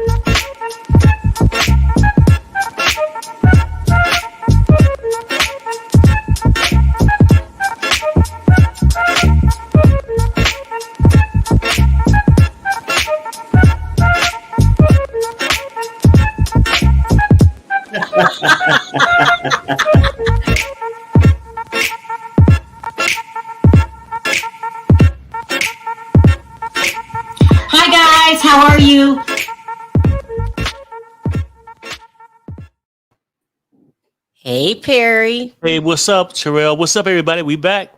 Hi guys, how are you? Hey Perry. Hey, what's up, Sharrell? What's up, everybody? We back.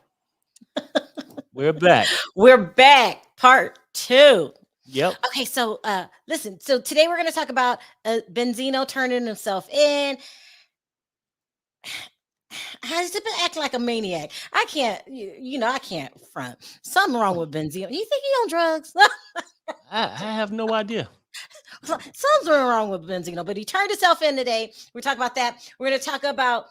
We're back. We're back, part 2. Yep. Okay, so listen. So today we're going to talk about Benzino turning himself in. Has been acting like a maniac? I can't, I can't front. Something wrong with Benzino. You think he on drugs? I have no idea. Something's wrong with Benzino, but he turned himself in today. We're talking about that. We're going to talk about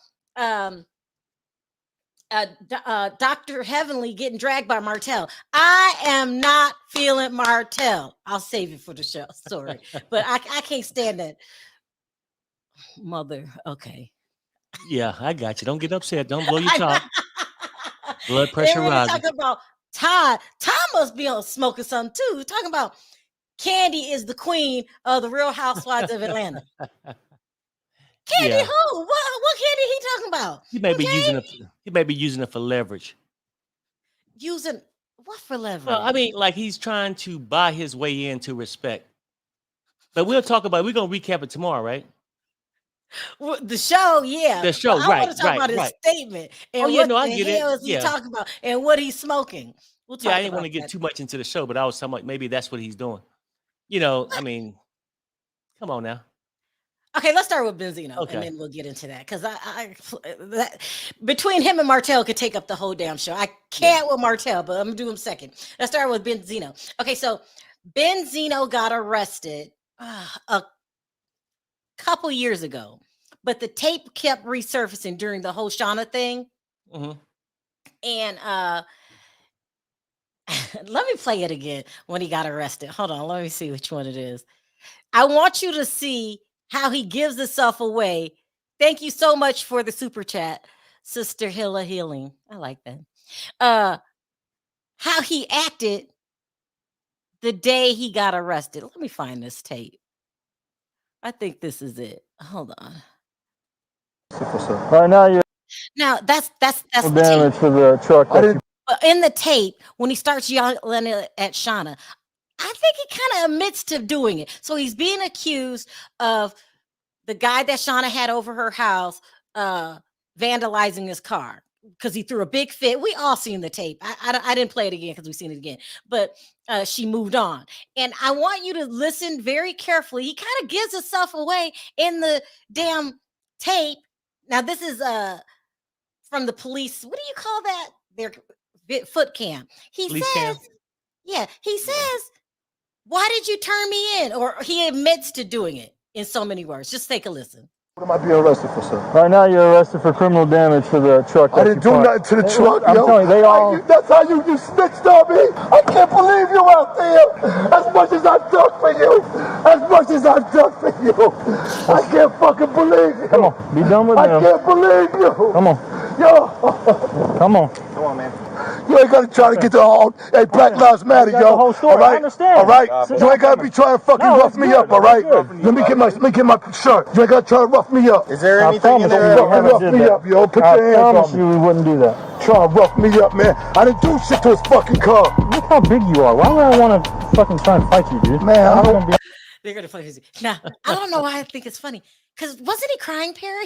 Dr. Heavenly getting dragged by Martell. I am not feeling Martell. I'll save it for the show. Sorry, but I can't stand that. Mother, okay. Yeah, I got you. Don't get upset. Don't blow your top. Blood pressure rising. Talking about Todd. Todd must be on smoking something too. We're talking about Kandi is the queen of the Real Housewives of Atlanta. Kandi Yeah. who? What Kandi he talking about? He may be using it for leverage. Using what for leverage? Well, I mean, like he's trying to buy his way into respect. But we'll talk about. We're gonna recap it tomorrow, right? The show, yeah. The show, I want to talk about his statement. And I get hell it. is he talking about and what he's smoking? We'll talk I didn't want to get too much into the show, but I was talking about maybe that's what he's doing. I mean, come on now. Okay, let's start with Benzino, and then we'll get into that because between him and Martell could take up the whole damn show. I can't with Martell, but I'm gonna do him second. Let's start with Benzino. Okay, so Benzino got arrested a couple years ago, but the tape kept resurfacing during the whole Shauna thing. Mm-hmm. And let me play it again when he got arrested. Hold on, let me see which one it is. I want you to see how he gives himself away. Thank you so much for the super chat, Sister Hilla Healing. I like that. How he acted the day he got arrested. Let me find this tape. I think this is it. Hold on. Right now that's the damage to the truck. In the tape, when he starts yelling at Shauna, I think he kind of admits to doing it. So he's being accused of the guy that Shauna had over her house vandalizing his car because he threw a big fit. We all seen the tape. I didn't play it again because we've seen it again. But she moved on. And I want you to listen very carefully. He kind of gives himself away in the damn tape. Now, this is from the police. What do you call that? Their foot cam. He says, why did you turn me in? Or he admits to doing it in so many words. Just take a listen. What am I being arrested for, sir? Right now, you're arrested for criminal damage to the truck. I didn't do nothing to the truck, I'm telling you, they all... That's how you snitched on me? I can't believe you out there. As much as I've done for you. I can't fucking believe you. Come on, be done with them. I can't believe you. Come on. Yo. Come on, man. You ain't gotta try to get the whole, hey, Black Lives Matter, yo. All right? I understand. All right? You ain't gotta be trying to fucking rough me up, all right? Let me get my shirt. You ain't gotta try to rough me up. Is there anything in there? Rough me up, yo. Put your hands on me. We wouldn't do that. Try to rough me up, man. I didn't do shit to his fucking car. Look how big you are. Why would I want to fucking try and fight you, dude? Man, I don't... They're gonna fight you. Now, I don't know why I think it's funny. Because wasn't he crying, Perry?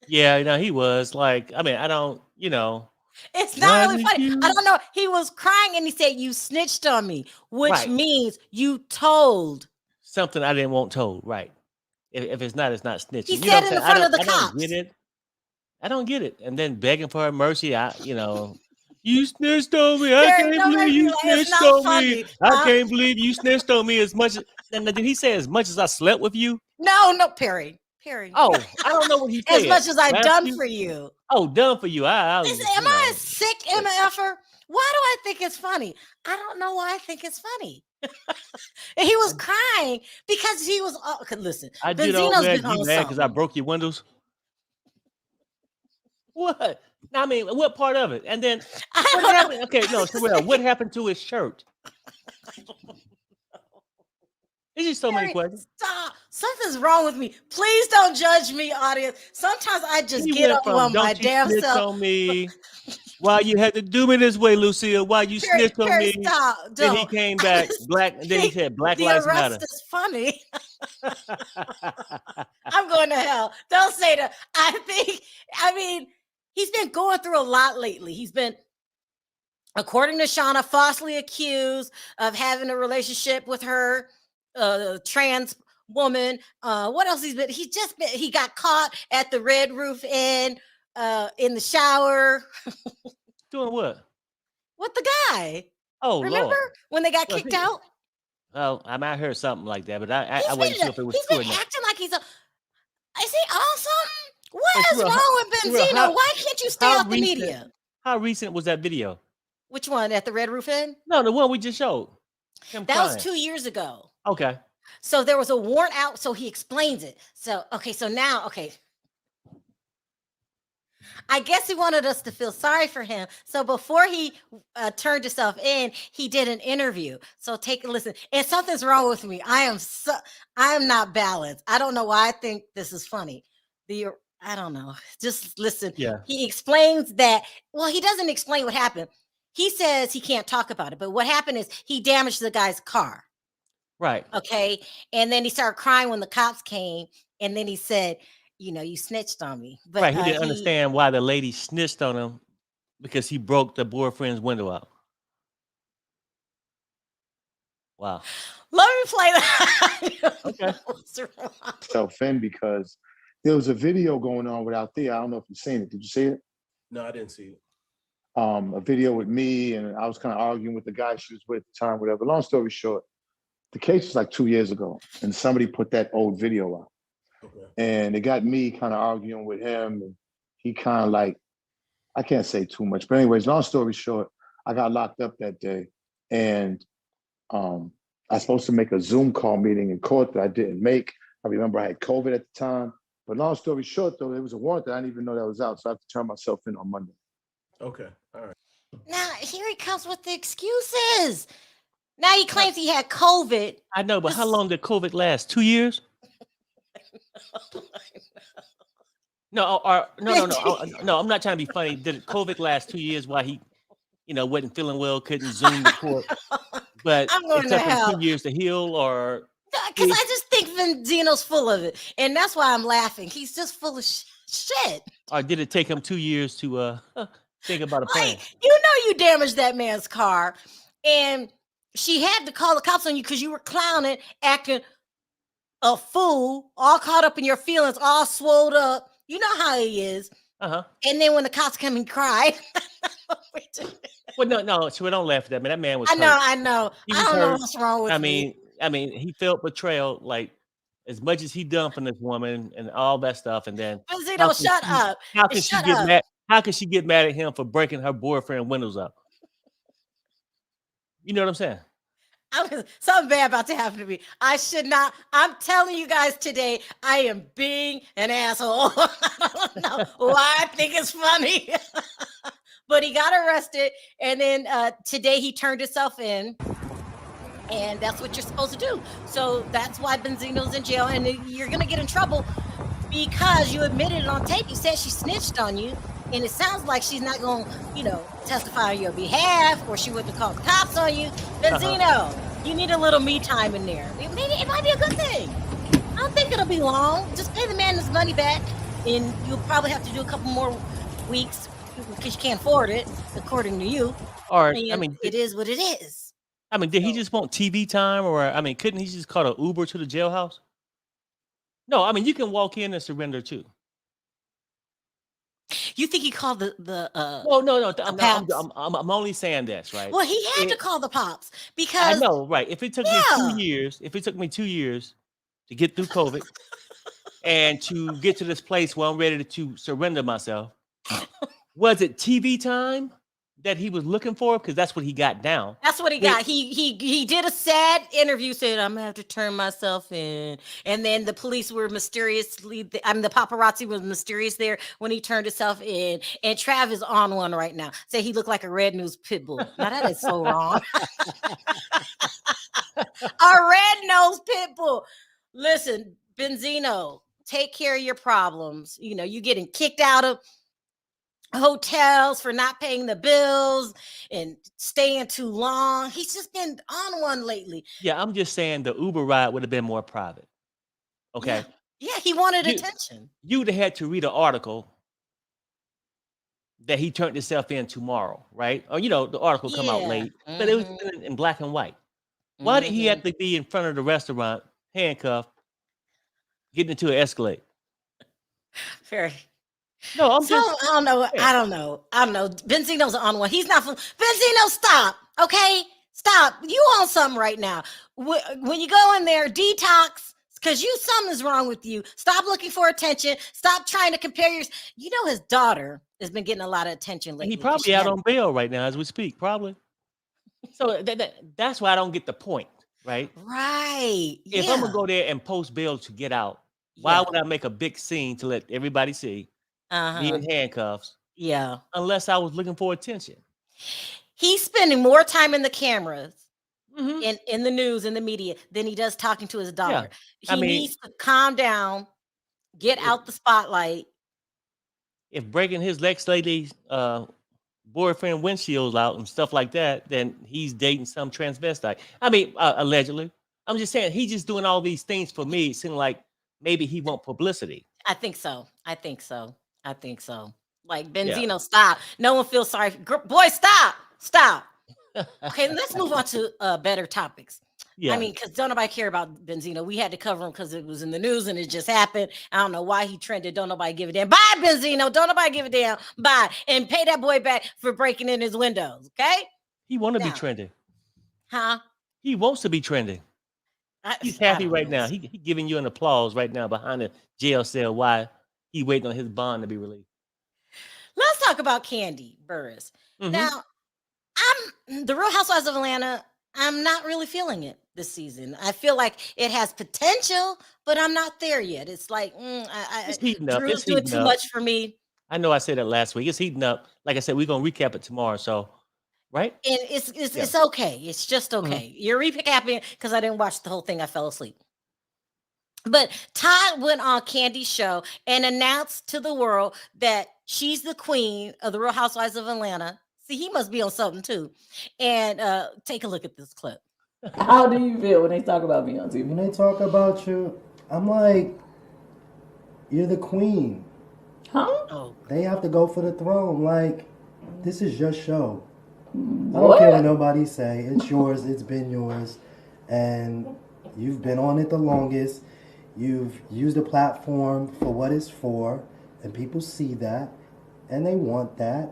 Yeah, he was. Like, I mean, I don't, It's not really funny. I don't know. He was crying and he said, you snitched on me, which means you told. Something I didn't want told, right. If it's not snitching. He said in front of the cops. I don't get it. And then begging for mercy, you snitched on me. I can't believe you snitched on me. I can't believe you snitched on me as much as... Did he say as much as I slept with you? No, Perry. Oh, I don't know what he said. As much as I've done for you. Oh, done for you. Am I a sick MFer? Why do I think it's funny? I don't know why I think it's funny. And he was crying because he was. Listen, I did all Benzino's that. been You on mad because I something. broke your windows? What? I mean, what part of it? And then what happened? Okay, no, Sharrell, what happened to his shirt? There's just so many questions. Stop. Something's wrong with me. Please don't judge me, audience. Sometimes I just He get went up from on my "Don't you damn snitch self. on me? Why you had to do me this way, Lucille? Why you snitched on me?" Stop. Then he Don't. came back black, and then he said Black The Lives arrest Matter. is funny. I'm going to hell. Don't say that. I mean, he's been going through a lot lately. He's been, according to Shauna, falsely accused of having a relationship with her trans woman. What else he got caught at the Red Roof Inn in the shower. Doing what? With the guy. Oh, remember Lord. when they got kicked out? Oh, I might have heard something like that, but I wasn't sure if it was he's true or been not. acting like is he awesome? What is Sharrell, wrong with Benzino? Why can't you stay off the media? How recent was that video? Which one? At the Red Roof Inn? No, the one we just showed. That was 2 years ago. Okay. So there was a warrant out, so he explains it. So now, I guess he wanted us to feel sorry for him. So before he turned himself in, he did an interview. So take a listen. And something's wrong with me. I am not balanced. I don't know why I think this is funny. I don't know. Just listen. Yeah. He explains that. Well, he doesn't explain what happened. He says he can't talk about it. But what happened is he damaged the guy's car. Right. Okay. And then he started crying when the cops came. And then he said, you snitched on me. But right. He didn't understand why the lady snitched on him because he broke the boyfriend's window out. Wow. Let me play that. Okay. Self-in because there was a video going on without there. I don't know if you've seen it. Did you see it? No, I didn't see it. A video with me, and I was kind of arguing with the guy she was with at the time, whatever. Long story short, the case was like 2 years ago, and somebody put that old video out. Okay. And it got me kind of arguing with him, and he kind of like, I can't say too much, but anyways, long story short, I got locked up that day, and I was supposed to make a Zoom call meeting in court that I didn't make. I remember I had COVID at the time, but long story short, though, there was a warrant that I didn't even know that was out, so I have to turn myself in on Monday. Okay, all right. Now, here he comes with the excuses. Now he claims he had COVID. I know, but how long did COVID last? 2 years? No, no. I'm not trying to be funny. Did COVID last 2 years while he, wasn't feeling well, couldn't Zoom the court? But it took him 2 years to heal, or because I just think Benzino's full of it, and that's why I'm laughing. He's just full of shit. Or did it take him 2 years to think about a plan? You damaged that man's car, and she had to call the cops on you because you were clowning, acting a fool, all caught up in your feelings, all swelled up. You know how he is. Uh-huh. And then when the cops come and cried. Well, no, so we don't laugh at that, man. That man was hurt. I know. I don't know what's wrong with me. I mean, he felt betrayal, like as much as he done from this woman and all that stuff, and then Benzino, shut up. How can she get mad? How can she get mad at him for breaking her boyfriend windows up? You know what I'm saying? Something bad about to happen to me. I should not. I'm telling you guys today, I am being an asshole. I don't know why I think it's funny. But he got arrested, and then today he turned himself in. And that's what you're supposed to do. So that's why Benzino's in jail, and you're going to get in trouble because you admitted it on tape. You said she snitched on you, and it sounds like she's not going to, testify on your behalf, or she wouldn't have called the cops on you. Benzino, you need a little me time in there. It might be a good thing. I don't think it'll be long. Just pay the man his money back, and you'll probably have to do a couple more weeks because you can't afford it, according to you. Or, it is what it is. I mean, did he just want TV time, or couldn't he just call an Uber to the jailhouse? No, I mean, you can walk in and surrender too. You think he called the Well, no. I'm only saying this, right? Well, he had to call the pops because I know, right? If it took me 2 years, to get through COVID and to get to this place where I'm ready to surrender myself, was it TV time that he was looking for? Because that's what he got down. That's what he got. He did a sad interview, said, I'm gonna have to turn myself in. And then the police were mysteriously, the paparazzi was mysterious there when he turned himself in. And Trav is on one right now. Say he looked like a red nosed pit bull. Now that is so wrong. A red nosed pit bull. Listen, Benzino, take care of your problems. You know, you getting kicked out of hotels for not paying the bills and staying too long. He's just been on one lately. Yeah, I'm just saying the Uber ride would have been more private. Okay. Yeah, he wanted attention. You'd have had to read an article that he turned himself in tomorrow, right? Or the article come out late, but it was in black and white. Why did he have to be in front of the restaurant, handcuffed, getting into an Escalade? Very. No, I don't know. I don't know. Benzino's on one. He's not. Benzino, stop. Okay, stop. You on something right now? When you go in there, detox. Because something's wrong with you. Stop looking for attention. Stop trying to compare yours. You know his daughter has been getting a lot of attention lately. He probably out on bail right now as we speak, probably. So that's why I don't get the point, right? Right. If I'm gonna go there and post bail to get out, why would I make a big scene to let everybody see me in handcuffs? Yeah. Unless I was looking for attention. He's spending more time in the cameras. In the news, in the media, than he does talking to his daughter. Yeah. He needs to calm down, get out the spotlight. If breaking his Lex lady's boyfriend windshields out and stuff like that, then he's dating some transvestite. I mean, allegedly. I'm just saying he's just doing all these things for me. It seems like maybe he want publicity. I think so. Like Benzino, stop. No one feels sorry. Boy, stop. Okay, let's move on to better topics. Yeah. I mean, because don't nobody care about Benzino. We had to cover him because it was in the news and it just happened. I don't know why he trended. Don't nobody give a damn. Bye, Benzino. Don't nobody give a damn. Bye. And pay that boy back for breaking in his windows, okay? He want to be trending. Huh? He wants to be trending. He's happy right now. He giving you an applause right now behind the jail cell while he waiting on his bond to be released. Let's talk about Kandi Burruss. Now, the Real Housewives of Atlanta, I'm not really feeling it this season. I feel like it has potential, but I'm not there yet. It's like, it's heating up. Drew's doing too much for me. I know I said that last week. It's heating up. Like I said, we're going to recap it tomorrow. So, right? And it's okay. It's just okay. You're recapping because I didn't watch the whole thing. I fell asleep. But Todd went on Kandi's show and announced to the world that she's the queen of the Real Housewives of Atlanta. See, he must be on something too. And take a look at this clip. How do you feel when they talk about me on TV? When they talk about you, I'm like, you're the queen. Huh? Oh. They have to go for the throne. Like, this is your show. What? I don't care what nobody say. It's yours. It's been yours. And you've been on it the longest. You've used the platform for what it's for. And people see that. And they want that.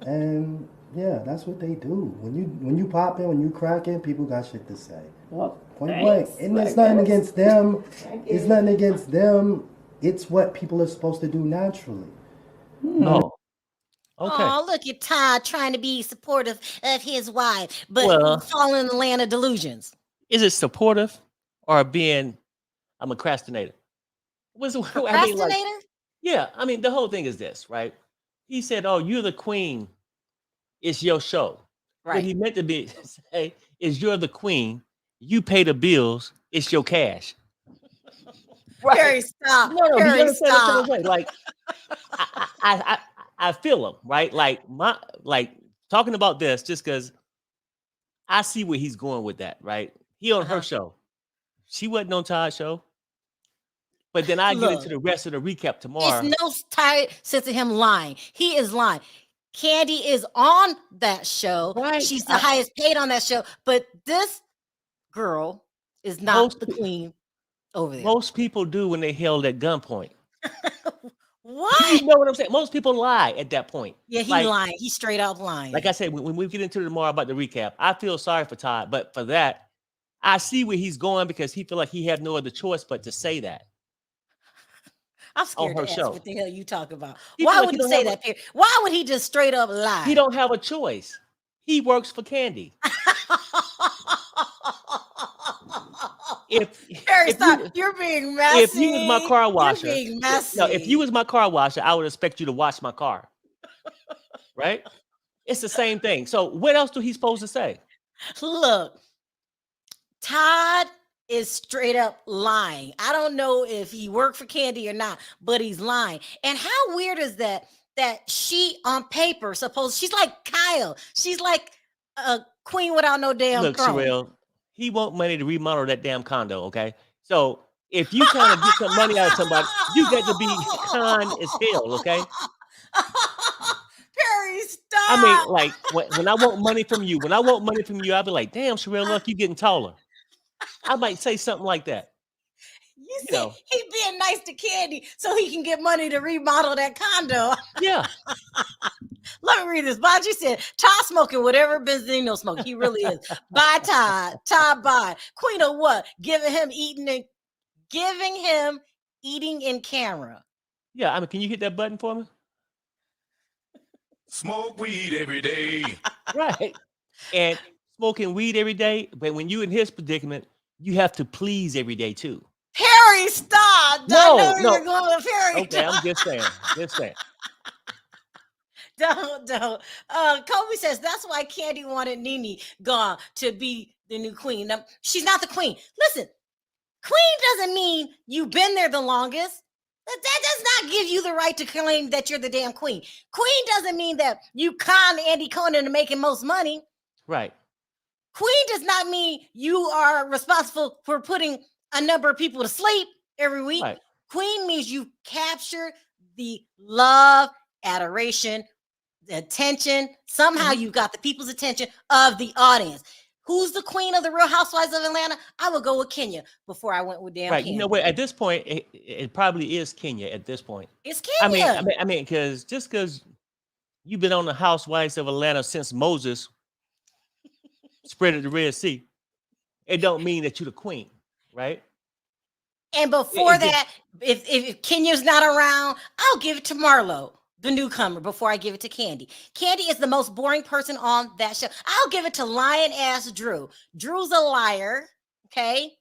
And yeah, that's what they do. When you pop in, when you crack in, people got shit to say. Well, point blank. And it's nothing against them. It's nothing against them. It's what people are supposed to do naturally. No. Okay. Oh, look at Todd trying to be supportive of his wife, but falling in the land of delusions. Is it supportive or being a procrastinator? Procrastinator? Yeah, I mean, the whole thing is this, right? He said, "Oh, you're the queen. It's your show." Right. What he meant to be say is, "You're the queen. You pay the bills. It's your cash." Right. Harry, stop. No, Harry, stop. Like, I feel him, right? Like talking about this just because I see where he's going with that, right? He on her show. She wasn't on Todd's show. But then I get into the rest of the recap tomorrow. It's no tired sense of him lying. He is lying. Kandi is on that show. Right. She's the highest paid on that show. But this girl is not the queen over there. Most people do when they held at gunpoint. What? You know what I'm saying? Most people lie at that point. Yeah, he's lying. He's straight up lying. Like I said, when we get into it tomorrow about the recap, I feel sorry for Todd. But for that, I see where he's going because he feel like he had no other choice but to say that. I'm scared her to ask show. what the hell you talk about. He Why feel like would he he don't say have that? Why would he just straight up lie? He don't have a choice. He works for Kandi. Harry, if stop. you You're being messy. if you was my car washer, You're being messy. no, if you was my car washer, I would expect you to wash my car. Right? It's the same thing. So what else do he supposed to say? Look, Todd is straight up lying. I don't know if he worked for Kandi or not, but he's lying. And how weird is that? That she on paper, suppose she's like Kyle. She's like a queen without no damn Look, throne. Sharrell, he want money to remodel that damn condo, okay? So if you trying to get some money out of somebody, you got to be kind as hell, okay? Perry, stop. I mean, like when I want money from you, I'll be like, damn, Sharrell, look, you getting taller. I might say something like that. You said he being nice to Kandi so he can get money to remodel that condo. Yeah. Let me read this. Bonji said, Todd smoking whatever Benzino smoke. He really is. Bye, Todd. Todd, bye. Queen of what? Giving him eating in camera. Yeah, I mean, can you hit that button for me? Smoke weed every day. Right. And smoking weed every day, but when you in his predicament, you have to please every day too. Harry, stop. No, I know no. you're going with Harry. Okay, I'm just saying. Just saying. Don't. Kobe says that's why Kandi wanted Nene gone to be the new queen. Now, she's not the queen. Listen, queen doesn't mean you've been there the longest. That does not give you the right to claim that you're the damn queen. Queen doesn't mean that you con Andy Cohen into making most money. Right. Queen does not mean you are responsible for putting a number of people to sleep every week. Right. Queen means you capture the love, adoration, the attention. Somehow you got the people's attention of the audience. Who's the queen of the Real Housewives of Atlanta? I would go with Kenya before I went with damn Right. Kenya. You know what? At this point, it probably is Kenya at this point. It's Kenya. I mean, because just because you've been on the Housewives of Atlanta since Moses spread the Red Sea, it don't mean that you're the queen, right? And before that, if Kenya's not around, I'll give it to Marlo, the newcomer, before I give it to Kandi. Kandi is the most boring person on that show. I'll give it to lion-ass Drew. Drew's a liar, okay?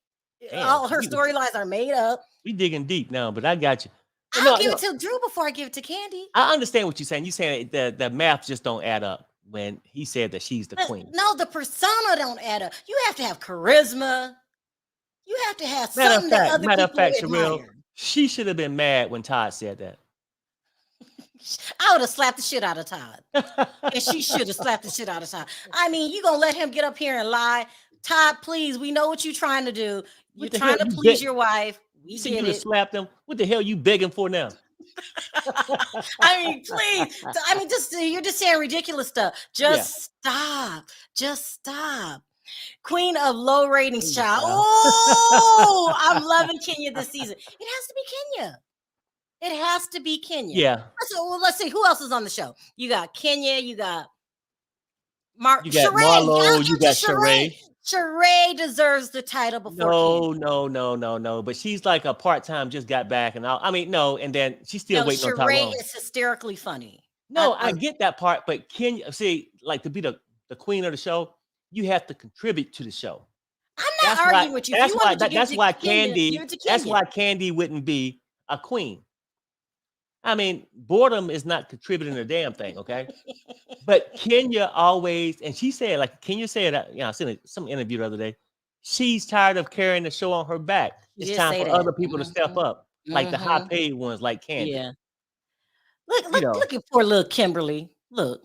Damn, all her storylines are made up. We digging deep now, but I got you. I'll give it to Drew before I give it to Kandi. I understand what you're saying. You're saying the math just don't add up when he said that she's the queen. No, the persona don't add up. You have to have charisma. You have to have Matter something that other of people fact, admire. Sharrell, she should have been mad when Todd said that. I would have slapped the shit out of Todd. And she should have slapped the shit out of Todd. I mean, you gonna let him get up here and lie? Todd, please, we know what you're trying to do. You're trying to please your wife. We see get you it. Slapped him. What the hell are you begging for now? I mean, please. I mean, you're just saying ridiculous stuff. Just stop. Just stop. Queen of low ratings, child. Oh, I'm loving Kenya this season. It has to be Kenya. It has to be Kenya. Yeah. Let's see who else is on the show. You got Kenya. You got you got Marlo. You got Sharrell. Sharrell deserves the title before Kenya. No. But she's like a part-time, just got back, and and then she's still waiting on Tyrone. Sharrell is hysterically funny. No, I get that part, but Kenya, see, like to be the queen of the show, you have to contribute to the show. I'm not arguing with you. That's why Kandi wouldn't be a queen. I mean, boredom is not contributing a damn thing, okay? But Kenya always, and she said, like Kenya said, I seen some interview the other day. She's tired of carrying the show on her back. It's time for other people to step up, like the high-paid ones, like Kandi. Yeah. Look at poor little Kimberly. Look.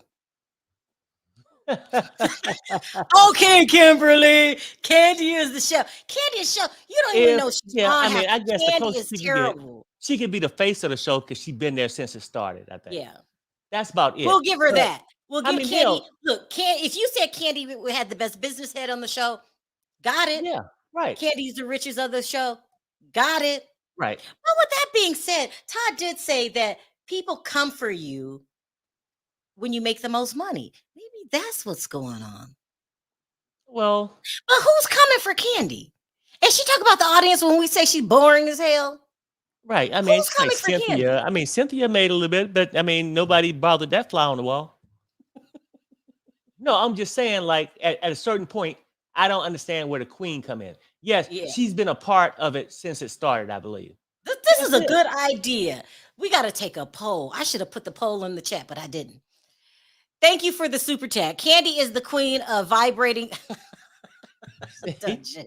Okay, Kimberly. Kandi is the show. Kandi is show. You don't even know she's on. I mean, I guess Kandi is terrible. She could be the face of the show because she's been there since it started, I think. Yeah. That's about it. We'll give her that. We'll give Kandi. Hell, look, if you said Kandi had the best business head on the show, got it. Yeah, right. Kandi's the richest of the show. Got it. Right. But with that being said, Todd did say that people come for you when you make the most money. Maybe that's what's going on. Well, but who's coming for Kandi? And she talk about the audience when we say she's boring as hell. Right. I mean, Who's it's like coming for Kandi? Cynthia. I mean, Cynthia made a little bit, but I mean, nobody bothered that fly on the wall. No, I'm just saying, like, at a certain point, I don't understand where the queen come in. Yes, Yeah. she's been a part of it since it started, I believe. This is a good idea. We got to take a poll. I should have put the poll in the chat, but I didn't. Thank you for the super chat. Kandi is the queen of vibrating. Like, even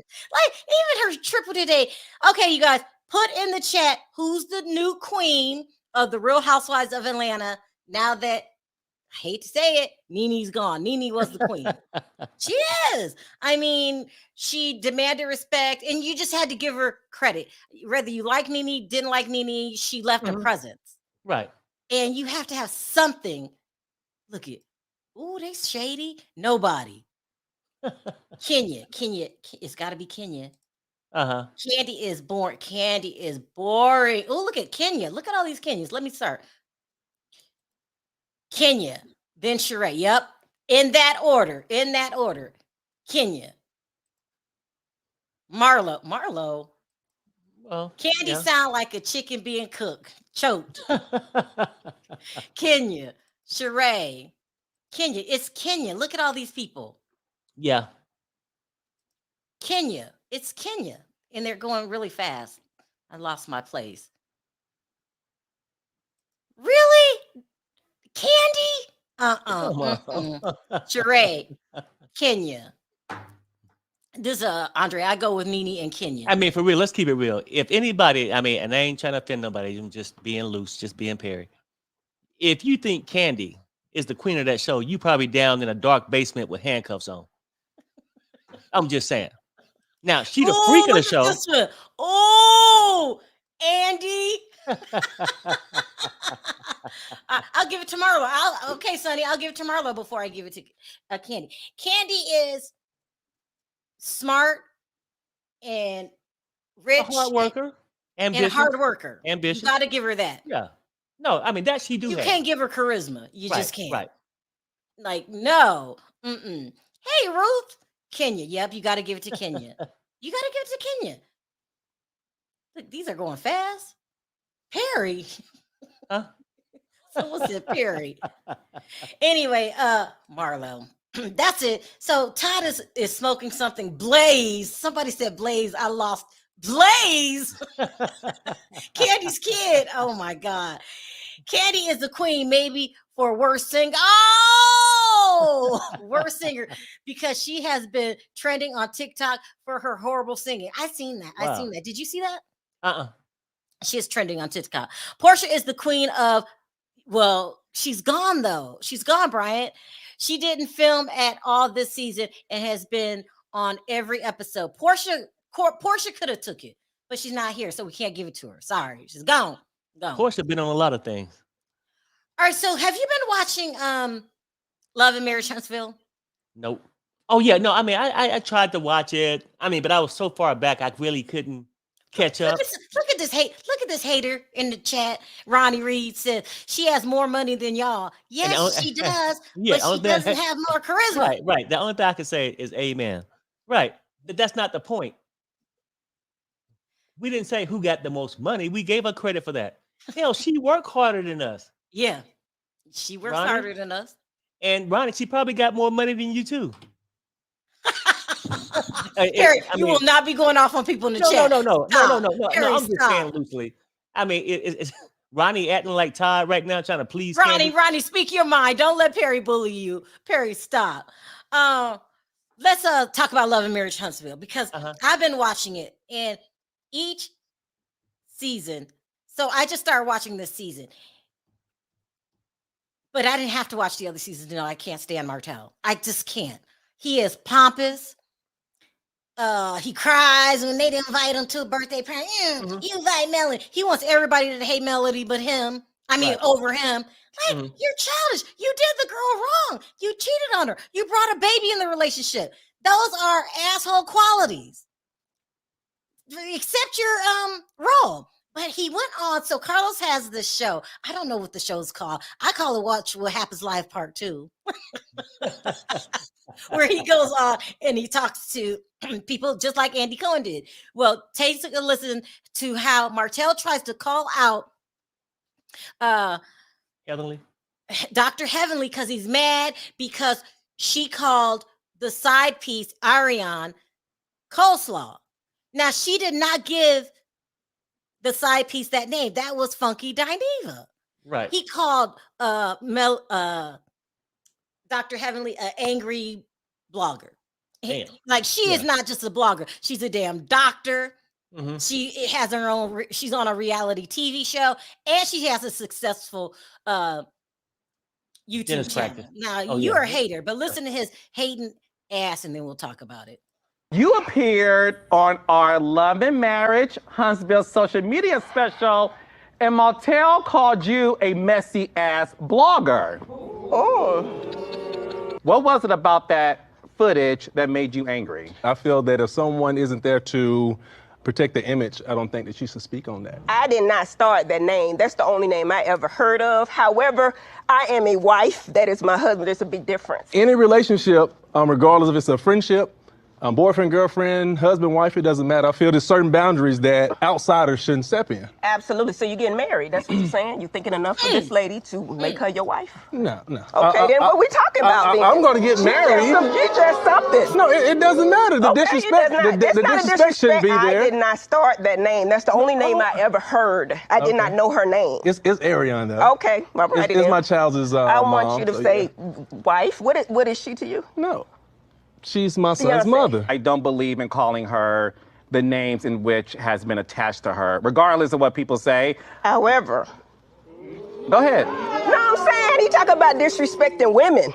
her triple today. Okay, you guys, put in the chat who's the new queen of the Real Housewives of Atlanta. Now that, I hate to say it, Nene's gone. Nene was the queen. She is. I mean, she demanded respect, and you just had to give her credit. Whether you like Nene, didn't like Nene, she left a presence. Right. And you have to have something. Look at, oh, they shady. Nobody. Kenya, it's got to be Kenya. Kandi is boring. Kandi is boring. Oh, look at Kenya. Look at all these Kenyas. Let me start. Kenya, then Sharrell. Yep. In that order. Kenya. Marlo. Well, Kandi sound like a chicken being cooked, choked. Kenya, Sharrell. Kenya, it's Kenya. Look at all these people. Yeah. Kenya, it's Kenya. And they're going really fast. I lost my place. Really? Kandi? Sharrell, Kenya. This Andre, I go with Nene and Kenya. I mean, for real, let's keep it real. If anybody, I mean, and I ain't trying to offend nobody, I'm just being loose, just being Perry. If you think Kandi is the queen of that show, you probably down in a dark basement with handcuffs on. I'm just saying. Now, she the freak of the show. Oh, Andy. I'll give it to Marlo. Okay, Sonny, I'll give it to Marlo before I give it to Kandi. Kandi is smart and rich, a hard worker, ambitious, and hard worker. Ambitious. You got to give her that. Yeah. No, I mean that she do. You can't give her charisma. You just can't. Right. Like no. Hey, Ruth. Kenya. Yep, you got to give it to Kenya. You got to give it to Kenya. Look, these are going fast. Perry. Huh? Someone said Perry. Anyway, Marlo. That's it. So Todd is smoking something. Blaze. Somebody said Blaze. I lost Blaze. Kandi's kid. Oh my God. Kandi is the queen, maybe for worst singer. Oh, worst singer, because she has been trending on TikTok for her horrible singing. I seen that. Wow. Did you see that? She is trending on TikTok. Portia is the queen of, well, she's gone though. She's gone, Bryant. She didn't film at all this season and has been on every episode. Portia could have took it, but she's not here, so we can't give it to her. Sorry, she's gone. Portia been on a lot of things. All right, so have you been watching Love and Marriage Huntsville? Nope. Oh yeah, no. I mean, I tried to watch it. I mean, but I was so far back, I really couldn't catch up. Look at this hater in the chat. Ronnie Reed said she has more money than y'all. Yes, she does, but she doesn't have more charisma. Right. The only thing I can say is amen. Right. But that's not the point. We didn't say who got the most money. We gave her credit for that. Hell, she worked harder than us. Yeah, she works harder than us. And Ronnie, she probably got more money than you too. Harry, you will not be going off on people in the chat. No. I'm just saying loosely. I mean, it's Ronnie acting like Todd right now, trying to please Ronnie, speak your mind. Don't let Perry bully you. Perry, stop. Let's talk about Love and Marriage Huntsville, because I've been watching it, and each season. So I just started watching this season, but I didn't have to watch the other seasons to know I can't stand Martell. I just can't. He is pompous. He cries when they didn't invite him to a birthday party. You invite Melody. He wants everybody to hate Melody but him. I mean, over him. Like, you're childish. You did the girl wrong. You cheated on her. You brought a baby in the relationship. Those are asshole qualities. Accept your role. But he went on. So Carlos has this show. I don't know what the show's called. I call it Watch What Happens Live Part 2. Where he goes on and he talks to people just like Andy Cohen did. Well, take a listen to how Martell tries to call out Heavenly. Dr. Heavenly because he's mad because she called the side piece Ariane coleslaw. Now, she did not give the side piece that name. That was Funky Dineva. Right. He called Dr. Heavenly an angry blogger. Like she is not just a blogger. She's a damn doctor. Mm-hmm. She has her own. She's on a reality TV show, and she has a successful YouTube channel. Practice. Now you're a hater, but listen to his hating ass, and then we'll talk about it. You appeared on our Love and Marriage Huntsville social media special, and Martell called you a messy ass blogger. Oh. What was it about that footage that made you angry? I feel that if someone isn't there to protect the image, I don't think that she should speak on that. I did not start that name. That's the only name I ever heard of. However, I am a wife. That is my husband. There's a big difference. Any relationship, regardless if it's a friendship, boyfriend, girlfriend, husband, wife, it doesn't matter. I feel there's certain boundaries that outsiders shouldn't step in. Absolutely. So you're getting married. That's what you're saying? You're thinking enough for this lady to make her your wife? No. Okay, then what we talking about then? I'm going to get married. You just something. No, it doesn't matter. The disrespect, the disrespect shouldn't be there. I did not start that name. That's the only name I ever heard. I did not know her name. It's Ariane, though. Okay. All right, it's my child's I mom, want you to say wife. What is she to you? No. She's my son's mother. I don't believe in calling her the names in which has been attached to her, regardless of what people say. However. Go ahead. No, I'm saying he talk about disrespecting women.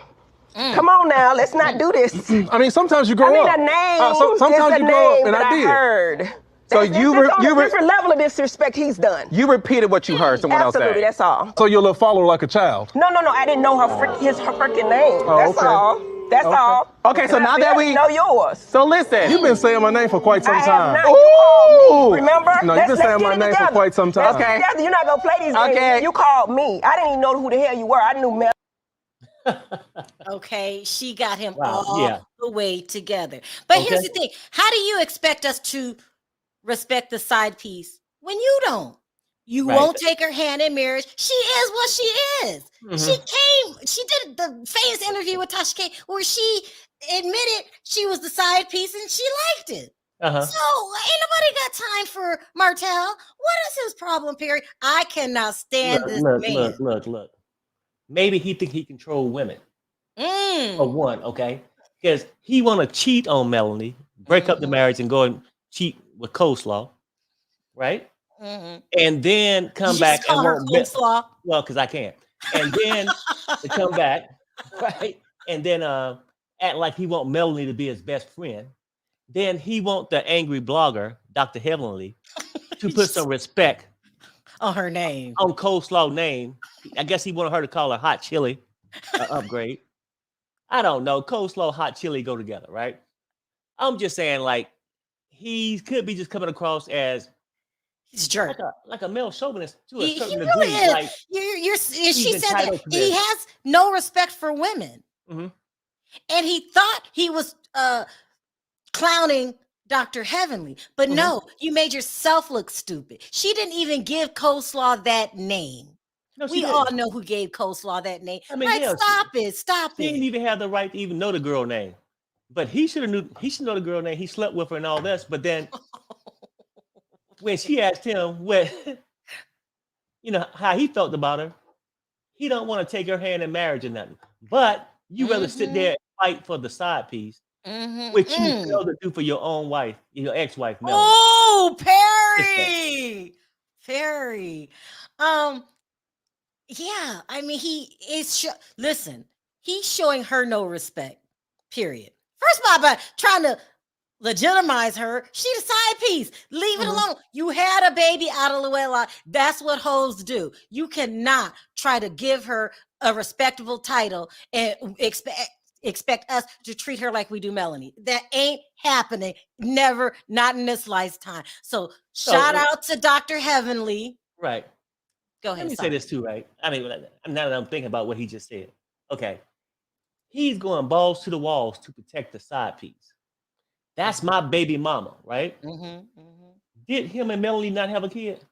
Come on now, let's not do this. I mean, sometimes you grow up. I mean, a name sometimes you grow up, and I did. Heard. So that's a different level of disrespect he's done. You repeated what you heard someone else say. Absolutely, that's all. So you'll follow her like a child? No, I didn't know her freaking name. That's all. That's all. Okay, so now that we know yours. So listen. You've been saying my name for quite some time. You called me, remember? No, you've been saying my name for quite some time. Okay. You're not gonna play these games. Okay. You called me. I didn't even know who the hell you were. I knew Mel. Okay, she got him all the way together. But here's the thing. How do you expect us to respect the side piece when you don't? You won't take her hand in marriage. She is what she is. Mm-hmm. She did the famous interview with Tasha K where she admitted she was the side piece and she liked it. So ain't nobody got time for Martell. What is his problem, Perry? I cannot stand this man. Look. Maybe he think he control women. For one, okay? Because he want to cheat on Melanie, break up the marriage and go and cheat with coleslaw, right? Mm-hmm. And then come back and won't well, because I can't. And then to come back, right? And then act like he want Melanie to be his best friend. Then he want the angry blogger, Dr. Heavenly, to put some respect on her name, on coleslaw name. I guess he wanted her to call her hot chili upgrade. I don't know. Coleslaw, hot chili go together, right? I'm just saying, like, he could be just coming across as he's jerk, like a male chauvinist to a certain degree. Really like she said that he has no respect for women, and he thought he was clowning Dr. Heavenly, but no, you made yourself look stupid. She didn't even give coleslaw that name. No, we all know who gave coleslaw that name. I mean, stop it. He didn't even have the right to even know the girl name. But he should know the girl name. He slept with her and all this. But then when she asked him what, how he felt about her, he don't want to take her hand in marriage or nothing. But you rather sit there and fight for the side piece, which you fail to do for your own wife, your ex-wife. Melanie. Oh, Perry. Yeah, I mean, he is. Listen, he's showing her no respect. Period. First of all, by trying to legitimize her, she's a side piece. Leave it alone. You had a baby out of wedlock. That's what hoes do. You try to give her a respectable title and expect us to treat her like we do Melanie. That ain't happening. Never, not in this lifetime. So shout out to Dr. Heavenly. Right. Go ahead. Let me say this too, right? I mean, now that I'm thinking about what he just said. Okay. He's going balls to the walls to protect the side piece. That's my baby mama, right? Mm-hmm. Did him and Melanie not have a kid?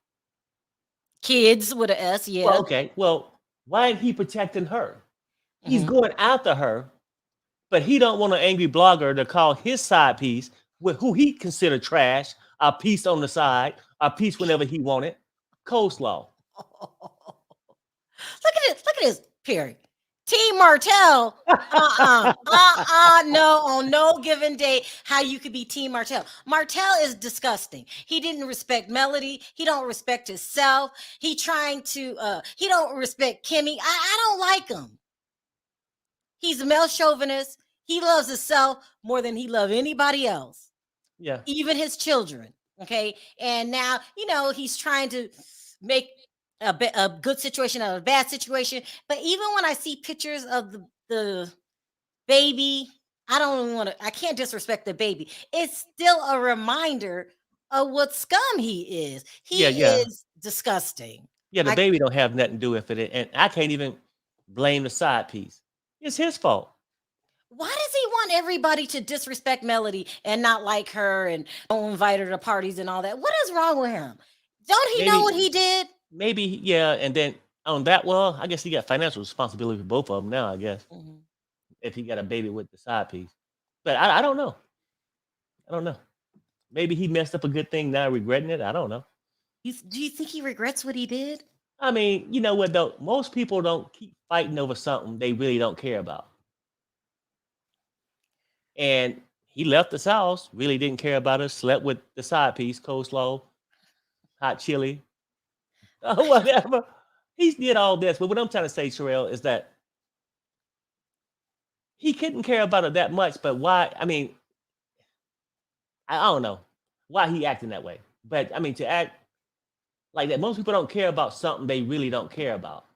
Kids with an S, yeah. Well, okay. Well, why ain't he protecting her? He's going after her, but he don't want an angry blogger to call his side piece, with who he considered trash, a piece on the side, a piece whenever he wanted, coleslaw. Look at this, Perry. Team Martell. No, on no given day, how you could be Team Martell. Martell is disgusting. He didn't respect Melody. He don't respect himself. He don't respect Kimmy. I don't like him. He's a male chauvinist. He loves himself more than he loves anybody else. Yeah. Even his children. Okay. And now, he's trying to make a good situation out of a bad situation. But even when I see pictures of the baby, I can't disrespect the baby. It's still a reminder of what scum he is. He is disgusting. Yeah, the baby don't have nothing to do with it. And I can't even blame the side piece. It's his fault. Why does he want everybody to disrespect Melody and not like her and don't invite her to parties and all that? What is wrong with him? Don't he know what he did? Maybe, yeah. And then on that, well, I guess he got financial responsibility for both of them now, I guess. If he got a baby with the side piece. But I don't know. I don't know. Maybe he messed up a good thing now regretting it. I don't know. Do you think he regrets what he did? I mean, you know what though? Most people don't keep fighting over something they really don't care about. And he left his house, really didn't care about us, slept with the side piece, coleslaw, hot chili, whatever. He did all this. But what I'm trying to say, Sharrell, is that he couldn't care about it that much. But why? I mean, I don't know why he acting that way. But I mean, to act like that, most people don't care about something they really don't care about.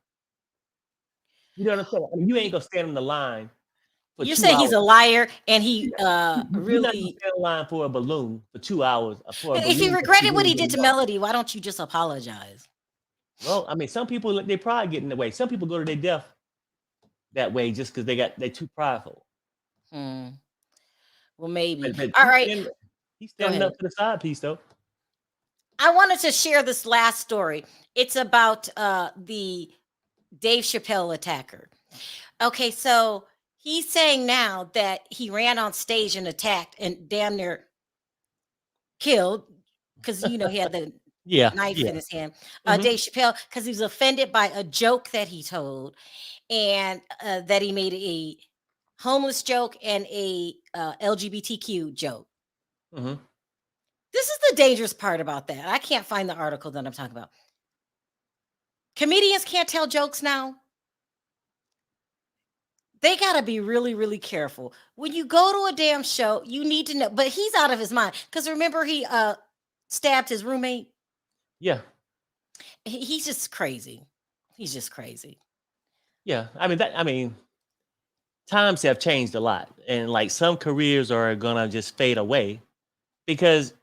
You know what I'm saying? I mean, you ain't gonna stand in the line. You're saying he's a liar, and he You're not gonna really stand in line for a balloon for 2 hours. If he regretted what he did to Melody, why don't you just apologize? Well, I mean, some people they pride get in the way. Some people go to their death that way just because they're too prideful. Well, maybe. But All right. He's standing up for the side piece, though. I wanted to share this last story. It's about the Dave Chappelle attacker. Okay, so he's saying now that he ran on stage and attacked and damn near killed because he had the knife in his hand. Dave Chappelle, because he was offended by a joke that he told, and that he made a homeless joke and a LGBTQ joke. This is the dangerous part about that. I can't find the article that I'm talking about. Comedians can't tell jokes now. They got to be really, really careful. When you go to a damn show, you need to know. But he's out of his mind. Because remember, he stabbed his roommate? Yeah. He's just crazy. He's just crazy. Yeah. I mean, times have changed a lot. And like some careers are going to just fade away because,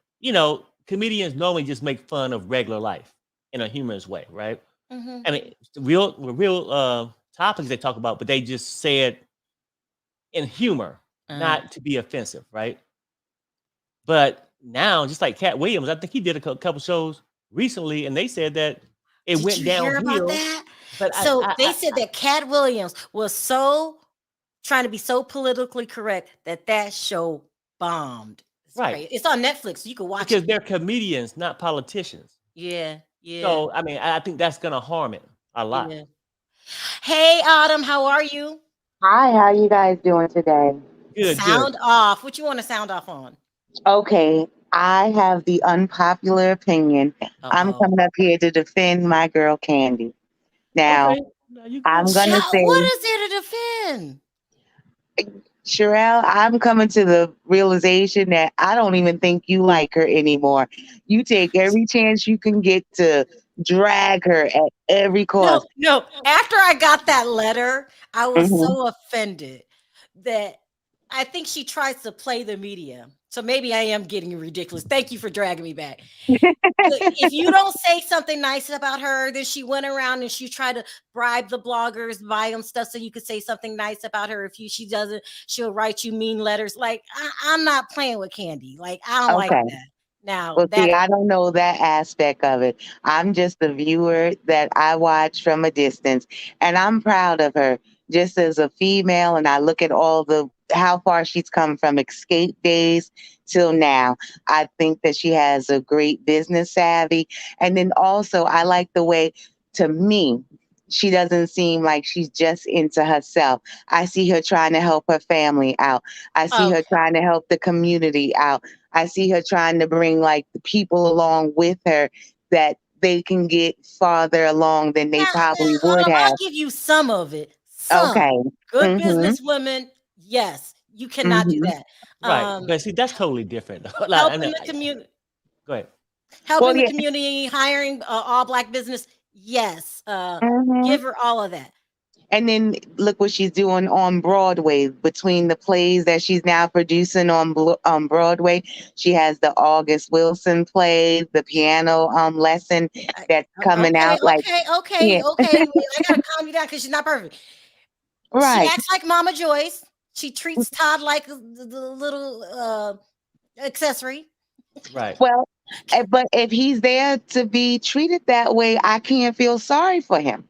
comedians normally just make fun of regular life in a humorous way, right? I mean, real topics they talk about, but they just say it in humor, not to be offensive, right? But now, just like Cat Williams, I think he did a couple shows recently, and they said that it went downhill. Hear about that? But they said that Cat Williams was so trying to be so politically correct that show bombed. Right. It's on Netflix. So you can watch because it. They're comedians, not politicians. Yeah. So, I mean, I think that's going to harm it a lot. Yeah. Hey, Autumn, how are you? Hi, how are you guys doing today? Good. Sound off. What you want to sound off on? Okay, I have the unpopular opinion. I'm coming up here to defend my girl Kandi. Now, I'm going to say... What is there to defend? Sharrell, I'm coming to the realization that I don't even think you like her anymore. You take every chance you can get to drag her at every cost. No. After I got that letter, I was so offended that I think she tries to play the media. So maybe I am getting ridiculous. Thank you for dragging me back. If you don't say something nice about her, then she went around and she tried to bribe the bloggers, buy them stuff so you could say something nice about her. If she doesn't, she'll write you mean letters. Like I'm not playing with Kandi. Like I don't like that. Now Well, see, I don't know that aspect of it. I'm just a viewer that I watch from a distance, and I'm proud of her just as a female. And I look at how far she's come from escape days till now. I think that she has a great business savvy, and then also I like the way, to me, she doesn't seem like she's just into herself. I see her trying to help her family out. I see her trying to help the community out. I see her trying to bring like the people along with her that they can get farther along than they probably would have. I'll give you some of it. Okay. Good businesswomen. Yes. You cannot do that. Right. But see, that's totally different. Helping the community. Go ahead. Helping the community, hiring all Black business. Yes. Give her all of that. And then look what she's doing on Broadway. Between the plays that she's now producing on Broadway, she has the August Wilson play, the piano lesson that's coming out. Okay. I gotta calm you down because she's not perfect. Right. She acts like Mama Joyce. She treats Todd like the little accessory. Right. Well, but if he's there to be treated that way, I can't feel sorry for him.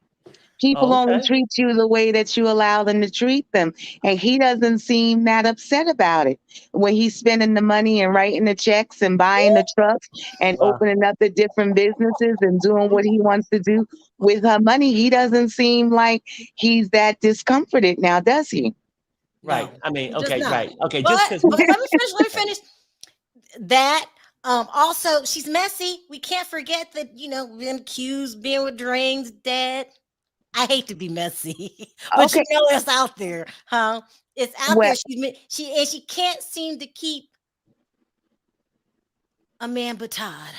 People only treat you the way that you allow them to treat them. And he doesn't seem that upset about it. When he's spending the money and writing the checks and buying the trucks and opening up the different businesses and doing what he wants to do with her money, he doesn't seem like he's that discomforted now, does he? Right. No, I mean, okay, right. Okay, but, just because. Let me finish. That also, she's messy. We can't forget that, being accused, being with Drain's dad. I hate to be messy, but it's out there, huh? It's out there. She can't seem to keep a man but Todd.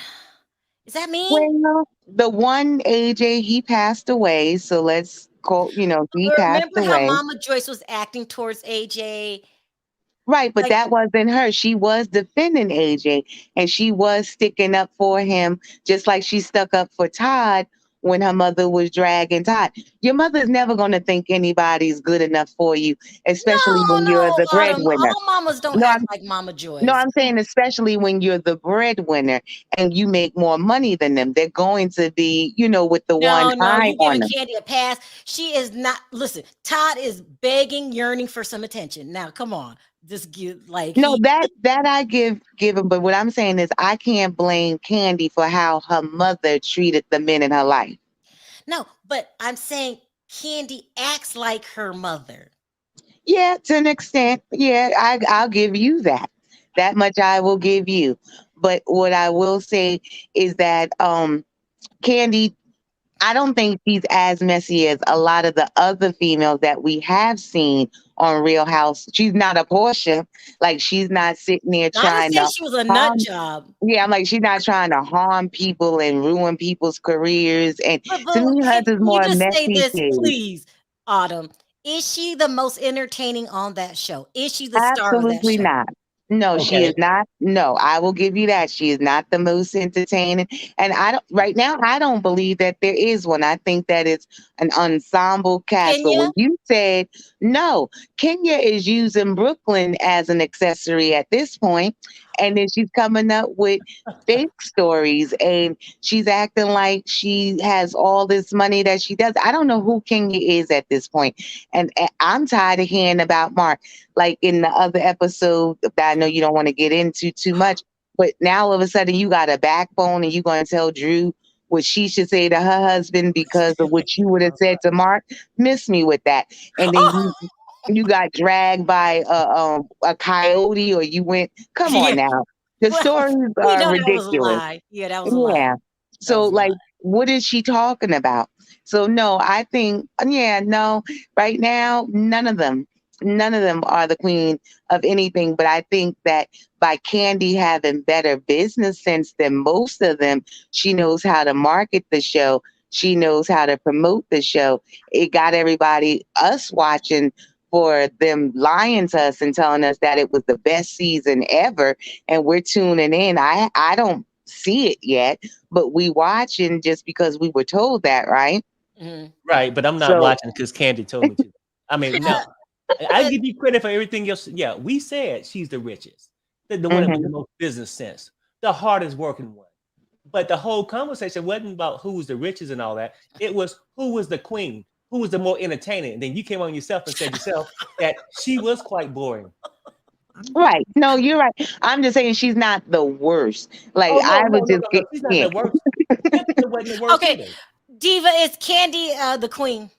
Is that mean? Well, the one AJ, he passed away, so let's call, he passed away. Remember how Mama Joyce was acting towards AJ? Right, but that wasn't her. She was defending AJ, and she was sticking up for him, just like she stuck up for Todd when her mother was dragging Todd. Your mother's never going to think anybody's good enough for you, especially when you're the breadwinner. All mamas don't act like Mama Joyce. No, I'm saying especially when you're the breadwinner and you make more money than them. They're going to be, with the one eye on them. Kandi a pass. She is not. Listen, Todd is begging, yearning for some attention. Now, come on. Just give that I give him, but what I'm saying is I can't blame Kandi for how her mother treated the men in her life. No, but I'm saying Kandi acts like her mother. Yeah, to an extent. Yeah, I'll give you that. That much I will give you. But what I will say is that Kandi, I don't think she's as messy as a lot of the other females that we have seen on Real House. She's not a Portia. Like, she's not sitting there trying to. She was a nut job. Yeah, I'm like, she's not trying to harm people and ruin people's careers. And to me, hers is more messy. Say this, please, Autumn. Is she the most entertaining on that show? Is she the star of that show? Absolutely not. No, she is not. No, I will give you that. She is not the most entertaining. And right now, I don't believe that there is one. I think that it's an ensemble cast. But when you said no, Kenya is using Brooklyn as an accessory at this point. And then she's coming up with fake stories and she's acting like she has all this money that she does. I don't know who Kenya is at this point. And I'm tired of hearing about Mark. Like in the other episode that I know you don't want to get into too much, but now all of a sudden you got a backbone and you're going to tell Drew what she should say to her husband because of what you would have said to Mark. Miss me with that. And then you got dragged by a coyote or you went, come on now. The stories are ridiculous. That was a lie. Yeah, that was a lie. So what is she talking about? So no, I think, right now, none of them are the queen of anything. But I think that by Kandi having better business sense than most of them, she knows how to market the show. She knows how to promote the show. It got us watching for them lying to us and telling us that it was the best season ever, and we're tuning in. I don't see it yet, but we watching just because we were told that, right? Mhm. Right, but I'm not So watching because Kandi told me to. I mean, no, I give you credit for everything else. Yeah, we said she's the richest, the one that with the most business sense, the hardest working one. But the whole conversation wasn't about who was the richest and all that. It was who was the queen, who was the more entertaining. And then you came on yourself and said yourself that she was quite boring. right. No, you're right. I'm just saying she's not the worst. Like Oh I no, was no, no, just no, no. get She's not yeah. the worst. Cynthia wasn't the worst Okay, either. Diva, is Kandi the queen?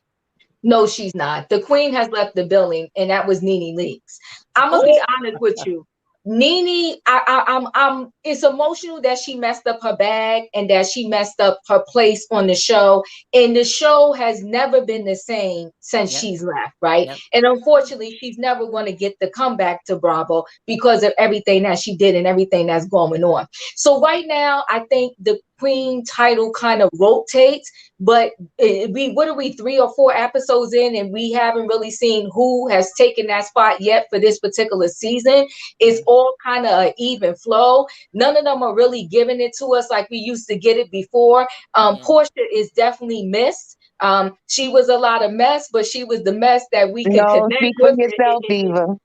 No, she's not. The queen has left the building, and that was Nene Leakes. I'm gonna be honest with you. Nene, I'm. It's emotional that she messed up her bag and that she messed up her place on the show. And the show has never been the same since Yep. she's left, right? Yep. And unfortunately, she's never going to get the comeback to Bravo because of everything that she did and everything that's going on. So right now, I think the queen title kind of rotates, but what are we 3 or 4 episodes in, and we haven't really seen who has taken that spot yet for this particular season. It's all kind of an even flow. None of them are really giving it to us like we used to get it before. Portia is definitely missed. She was a lot of mess, but she was the mess that we can No, connect speak for with. yourself, Diva.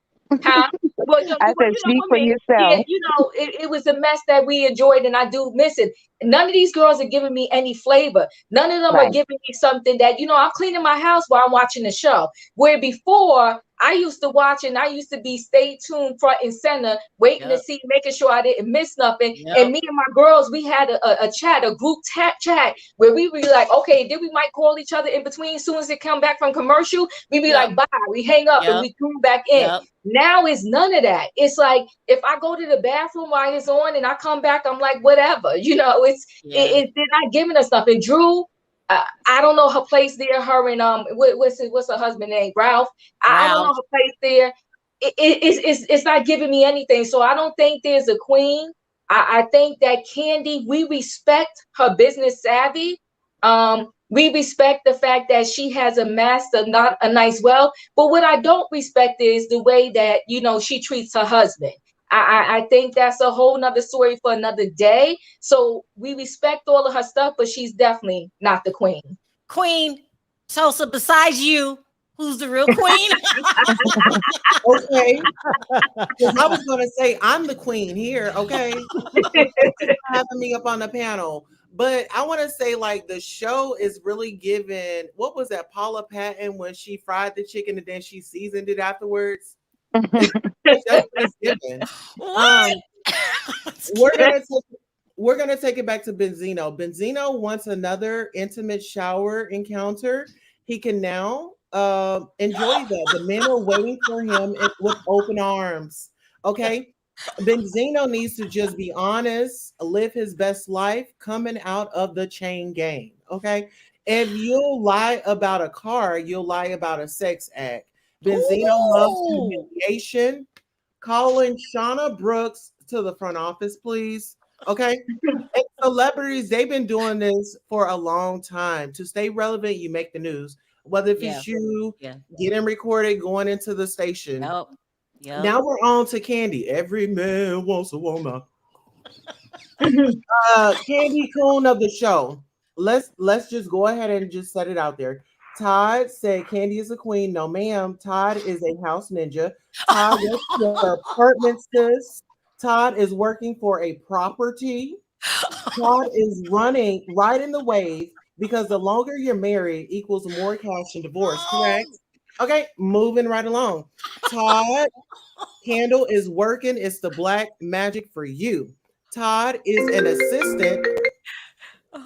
Huh? Well, I said speak for yeah, yourself. it was a mess that we enjoyed, and I do miss it. None of these girls are giving me any flavor. None of them are Right. giving me something that, I'm cleaning my house while I'm watching the show. Where before, I used to watch and I used to be stay tuned front and center, waiting to see, making sure I didn't miss nothing. And me and my girls, we had a chat, a group chat, where we were like, okay, then we might call each other in between. As soon as they come back from commercial, we be like, bye. We hang up and we tune back in. Now it's none of that. It's like if I go to the bathroom while it's on and I come back, I'm like, whatever. They're not giving us stuff. And Drew, I don't know her place there. Her and what's her husband name? Ralph. I don't know her place there. It's not giving me anything. So I don't think there's a queen. I think that Kandi, we respect her business savvy. We respect the fact that she has amassed not a nice wealth. But what I don't respect is the way that she treats her husband. I think that's a whole nother story for another day. So we respect all of her stuff, but she's definitely not the queen. Queen Tulsa, besides you, who's the real queen? Okay. I was going to say, I'm the queen here, okay? Having me up on the panel. But I want to say, like, the show is really giving, what was that, Paula Patton, when she fried the chicken and then she seasoned it afterwards? That's what it's giving. We're gonna take it back to Benzino. Benzino wants another intimate shower encounter. He can now enjoy that. The men are waiting for him with open arms. Okay. Benzino needs to just be honest, live his best life, coming out of the chain gang. Okay. If you'll lie about a car, you'll lie about a sex act. Benzino loves humiliation. Calling Shauna Brooks to the front office, please. Okay. And celebrities, they've been doing this for a long time. To stay relevant, you make the news. Whether if it's you getting recorded, going into the station. Now we're on to Kandi. Every man wants a woman. Kandi Coon of the show. Let's just go ahead and just set it out there. Todd said Kandi is a queen. No, ma'am. Todd is a house ninja. Todd works for apartment sis. Todd is working for a property. Todd is riding the wave because the longer you're married equals more cash and divorce, correct? Okay, moving right along. Todd, Candle is working. It's the black magic for you. Todd is an assistant.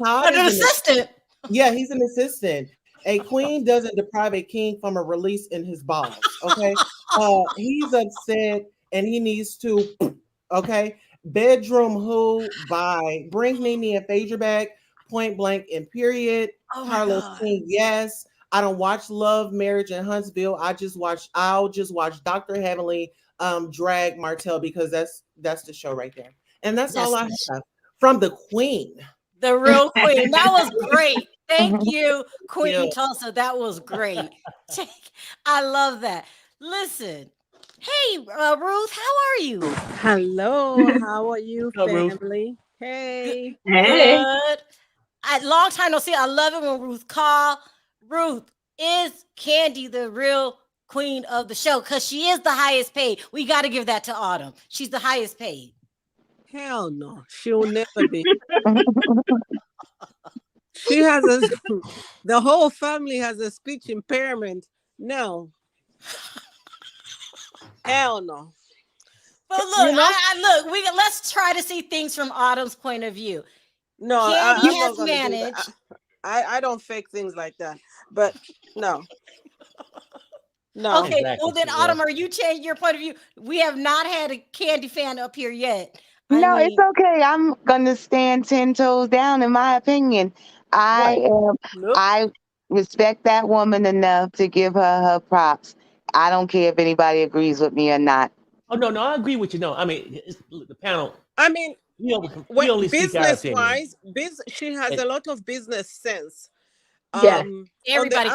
Todd is an assistant. Yeah, he's an assistant. A queen doesn't deprive a king from a release in his balls. Okay. He's upset and he needs to. Okay. Bedroom who by bring Nene and Phaedra back. Point blank and period. Carlos King. Yes. I don't watch Love, Marriage, and Huntsville. I'll just watch Dr. Heavenly drag Martell because that's the show right there. And that's all I have from the queen. The real queen. That was great. Thank you, Queen Tulsa. That was great. I love that. Listen. Hey, Ruth, how are you? Hello, how are you, Hello, Ruth. family? Hey. Good. Long time no see. I love it when Ruth call. Ruth, is Kandi the real queen of the show? Because she is the highest paid. We got to give that to Autumn. She's the highest paid. Hell no, she'll never be. She has the whole family has a speech impairment. No. Hell no. But look, let's try to see things from Autumn's point of view. No, Kandi I'm not has gonna managed. do that. I don't fake things like that. But no. No. Okay, well then, Autumn, are you changing your point of view? We have not had a Kandi fan up here yet. No, it's okay. I'm gonna stand 10 toes down. In my opinion, I respect that woman enough to give her props. I don't care if anybody agrees with me or not. Oh no, I agree with you. No, I mean the panel. I mean, we only speak our opinion. She has a lot of business sense. Yeah. Everybody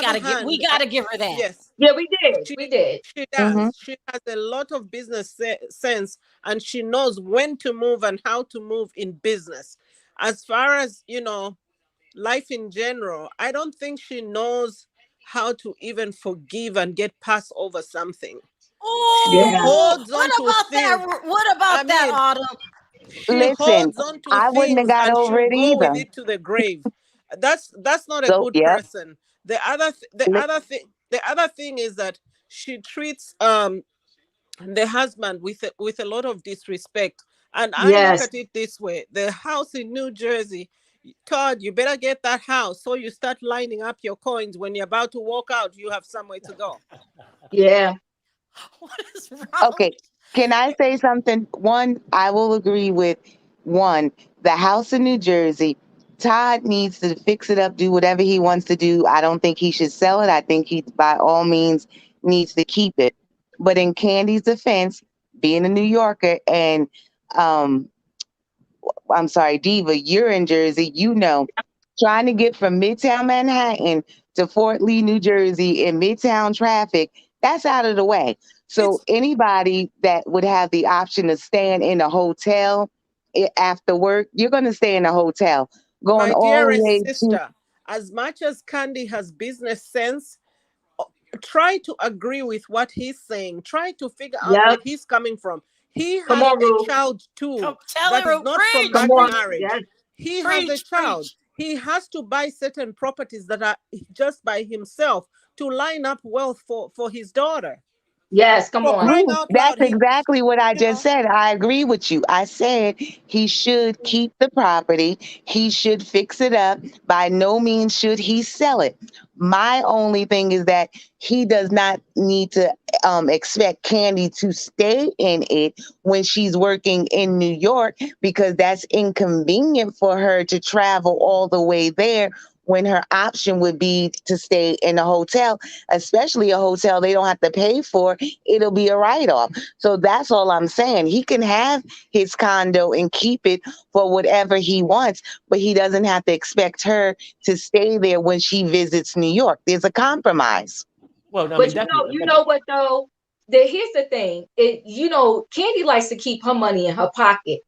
we gotta give her that. Yes. Yeah, we did. We did. She does. She has a lot of business sense, and she knows when to move and how to move in business. As far as, life in general, I don't think she knows how to even forgive and get past over something. Oh, she holds on what to about things. that? What about that, Autumn? She holds on to I wouldn't have things got and over she'll it go with either. it to the grave. That's not a good person. The other thing is that she treats the husband with a lot of disrespect. And I look at it this way: the house in New Jersey, Todd, you better get that house so you start lining up your coins. When you're about to walk out, you have somewhere to go. Yeah. What is wrong? Okay, can I say something? One, I will agree with the house in New Jersey. Todd needs to fix it up, do whatever he wants to do. I don't think he should sell it. I think he, by all means, needs to keep it. But in Kandi's defense, being a New Yorker and I'm sorry, Diva, you're in Jersey, trying to get from Midtown Manhattan to Fort Lee, New Jersey in Midtown traffic, that's out of the way. So anybody that would have the option of staying in a hotel after work, you're going to stay in a hotel. Going My all the dearest way sister, as much as Kandi has business sense, try to agree with what he's saying. Try to figure out where he's coming from. He has a child too that is not from that marriage. Yes. He has a child. He has to buy certain properties that are just by himself to line up wealth for his daughter. Yes, come on. Crying out That's loud, exactly what I just said. I agree with you. I said he should keep the property. He should fix it up. By no means should he sell it. My only thing is that he does not need to expect Kandi to stay in it when she's working in New York, because that's inconvenient for her to travel all the way there when her option would be to stay in a hotel, especially a hotel they don't have to pay for. It'll be a write-off. So that's all I'm saying. He can have his condo and keep it for whatever he wants, but he doesn't have to expect her to stay there when she visits New York. There's a compromise. Well, but you know what though? Here's the thing. Kandi likes to keep her money in her pocket.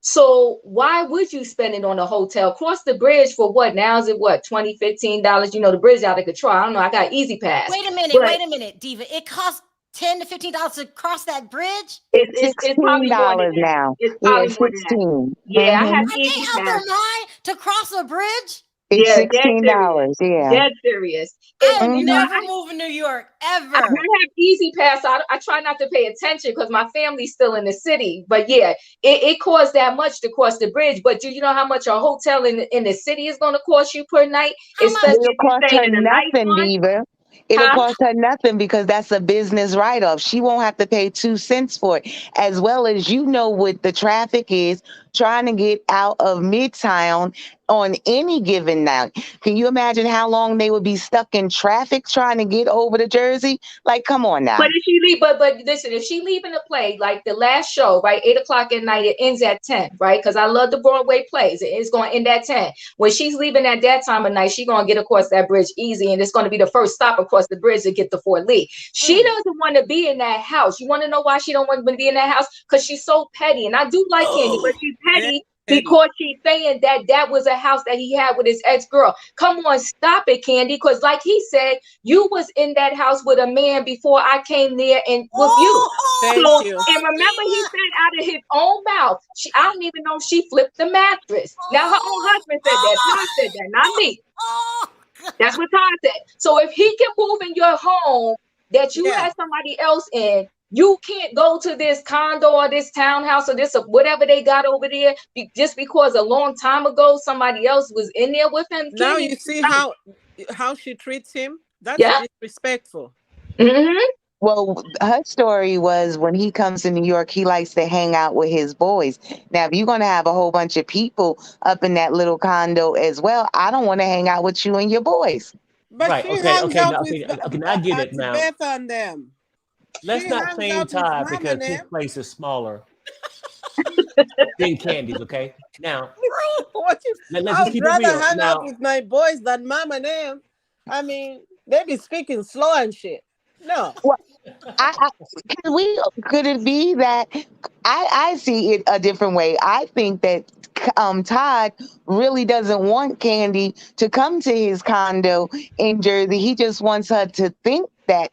So why would you spend it on a hotel? Cross the bridge for what? Now is it what? $20, $15? The bridge out of control. I don't know. I got Easy Pass. Wait a minute, Diva. It costs $10 to $15 to cross that bridge? It's probably more than that. Now. It's probably more than that. Yeah, I have Easy Pass. They out their mind to cross a bridge? It's $16. Yeah. Dead serious. I'm never moving New York ever. I have Easy Pass. I try not to pay attention because my family's still in the city. But yeah, it costs that much to cross the bridge. But do you know how much a hotel in the city is going to cost you per night? Especially It'll cost her nothing, Diva. It'll cost her nothing because that's a business write-off. She won't have to pay 2 cents for it. As well as what the traffic is trying to get out of Midtown on any given night. Can you imagine how long they would be stuck in traffic trying to get over to Jersey? Like, come on now. But if she leave, but listen, if she leaving the play like the last show, right, 8 o'clock at night, it ends at 10, right? Because I love the Broadway plays. It's going to end at 10. When she's leaving at that time of night, she's going to get across that bridge easy, and it's going to be the first stop across the bridge to get to Fort Lee. She doesn't want to be in that house. You want to know why she don't want to be in that house? Because she's so petty, and I do like Kandi, but she's petty. Because she's saying that was a house that he had with his ex-girl. Come on, stop it, Kandi. Because like he said, you was in that house with a man before I came there and with you. Thank you. And remember, he said out of his own mouth, I don't even know if she flipped the mattress. Now her own husband said that. Todd said that, not me. That's what Todd said. So if he can move in your home that you had somebody else in, you can't go to this condo or this townhouse or this or whatever they got over there just because a long time ago somebody else was in there with him. Now you see how she treats him. That's disrespectful. Well, her story was when he comes to New York, he likes to hang out with his boys. Now, if you're going to have a whole bunch of people up in that little condo as well, I don't want to hang out with you and your boys. But Right, she okay, hangs okay, out now, with okay, now I get it now. Beth and them. Let's She not hangs claim out with Todd Mom because and his them. place is smaller than Kandi's, okay? Now, let's just I'd keep it rather real. hang Now, out with my boys than Mom and them. I mean, they be speaking slow and shit. No. Well, could it be that I see it a different way? I think that Todd really doesn't want Kandi to come to his condo in Jersey. He just wants her to think that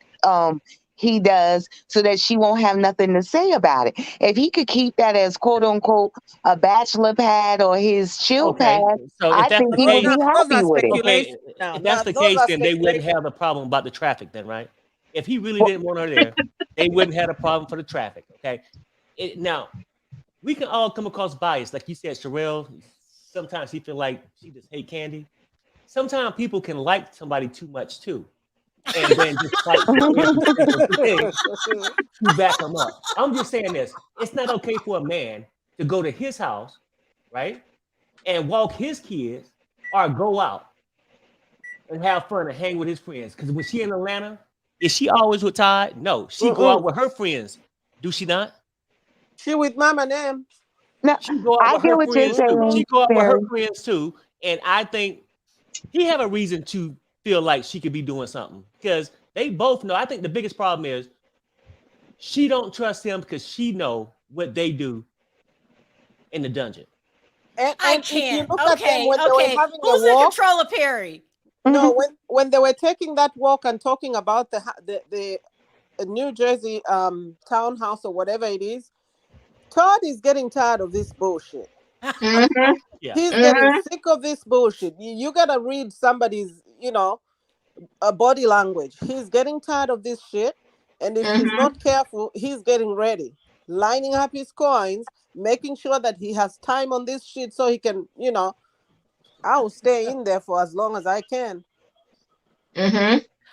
he does so that she won't have nothing to say about it. If he could keep that as quote unquote a bachelor pad or his chill pad, so if I that's think the he would case, be happy with it. okay, if that's the case, then they wouldn't have a problem about the traffic then, right? If he really didn't want her there, they wouldn't have a problem for the traffic, okay? Now, we can all come across bias. Like you said, Sharrell, sometimes he feel like she just hate Kandi. Sometimes people can like somebody too much too. And then just like to back them up. I'm just saying this. It's not okay for a man to go to his house, right? And walk his kids or go out and have fun and hang with his friends. Because when she in Atlanta, is she always with Todd? No, she go out with her friends. Do she not? She with Mom and them. No, she go out I with get her what you're friends too. saying, She go out with her Barry. friends too. And I think he have a reason to feel like she could be doing something. Because they both know. I think the biggest problem is she don't trust him because she know what they do in the dungeon. And I if you can't. look at them when they Okay. were having Who's a in walk, control of Perry? no, when they were taking that walk and talking about the New Jersey townhouse or whatever it is, Todd is getting tired of this bullshit. Mhm. Yeah. He's getting sick of this bullshit. You gotta read somebody's, body language. He's getting tired of this shit, and if he's not careful, he's getting ready, lining up his coins, making sure that he has time on this shit so he can, I'll stay in there for as long as I can.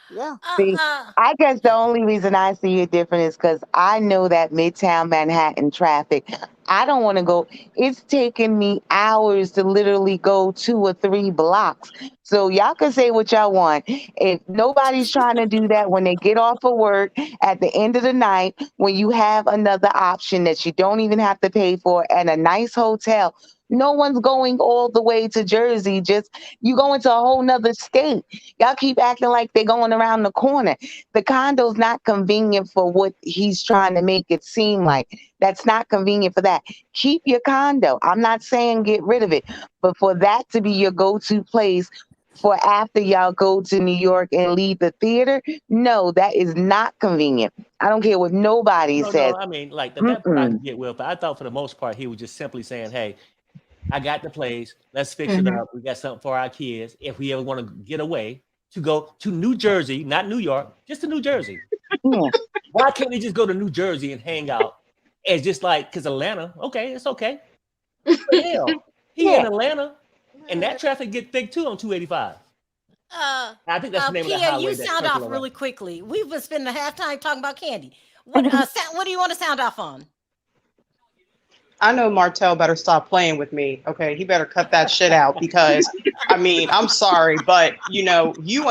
Yeah. See, I guess the only reason I see it different is because I know that Midtown Manhattan traffic. I don't want to go. It's taking me hours to literally go 2 or 3 blocks. So y'all can say what y'all want. If nobody's trying to do that when they get off of work at the end of the night, when you have another option that you don't even have to pay for and a nice hotel, no one's going all the way to Jersey. Just you go into a whole nother state. Y'all keep acting like they're going around the corner. The condo's not convenient for what he's trying to make it seem like. That's not convenient for that. Keep your condo. I'm not saying get rid of it, but for that to be your go-to place for after y'all go to New York and leave the theater, no, that is not convenient. I don't care what nobody says. No, I mean, like that part I can get with, but I thought for the most part he was just simply saying, hey, I got the place. Let's fix it up. We got something for our kids. If we ever want to get away to go to New Jersey, not New York, just to New Jersey. Why can't we just go to New Jersey and hang out? It's just like, because Atlanta, okay, it's okay. But hell, he in Atlanta, and that traffic get thick too on 285. I think that's the name of the Pia, highway. you sound off really quickly. We've been spending half time talking about Kandi. What do you want to sound off on? I know Martell better stop playing with me. Okay, he better cut that shit out because I mean, I'm sorry, but you know, you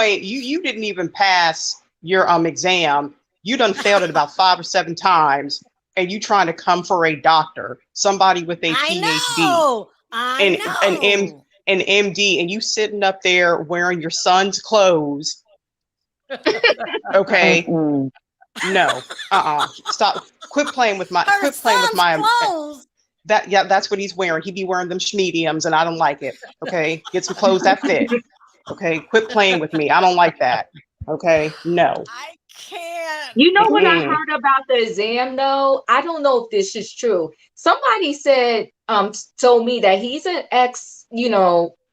didn't even pass your exam. You done failed it about 5 or 7 times, and you trying to come for a doctor, somebody with a PhD, an MD, and you sitting up there wearing your son's clothes. Okay. No. Stop. Quit playing with my clothes. That's what he's wearing. He be wearing them schmediums, and I don't like it. Okay. Get some clothes that fit. Okay. Quit playing with me. I don't like that. Okay. No. I can't. You know what I heard about the exam though? I don't know if this is true. Somebody said, told me that he's an ex,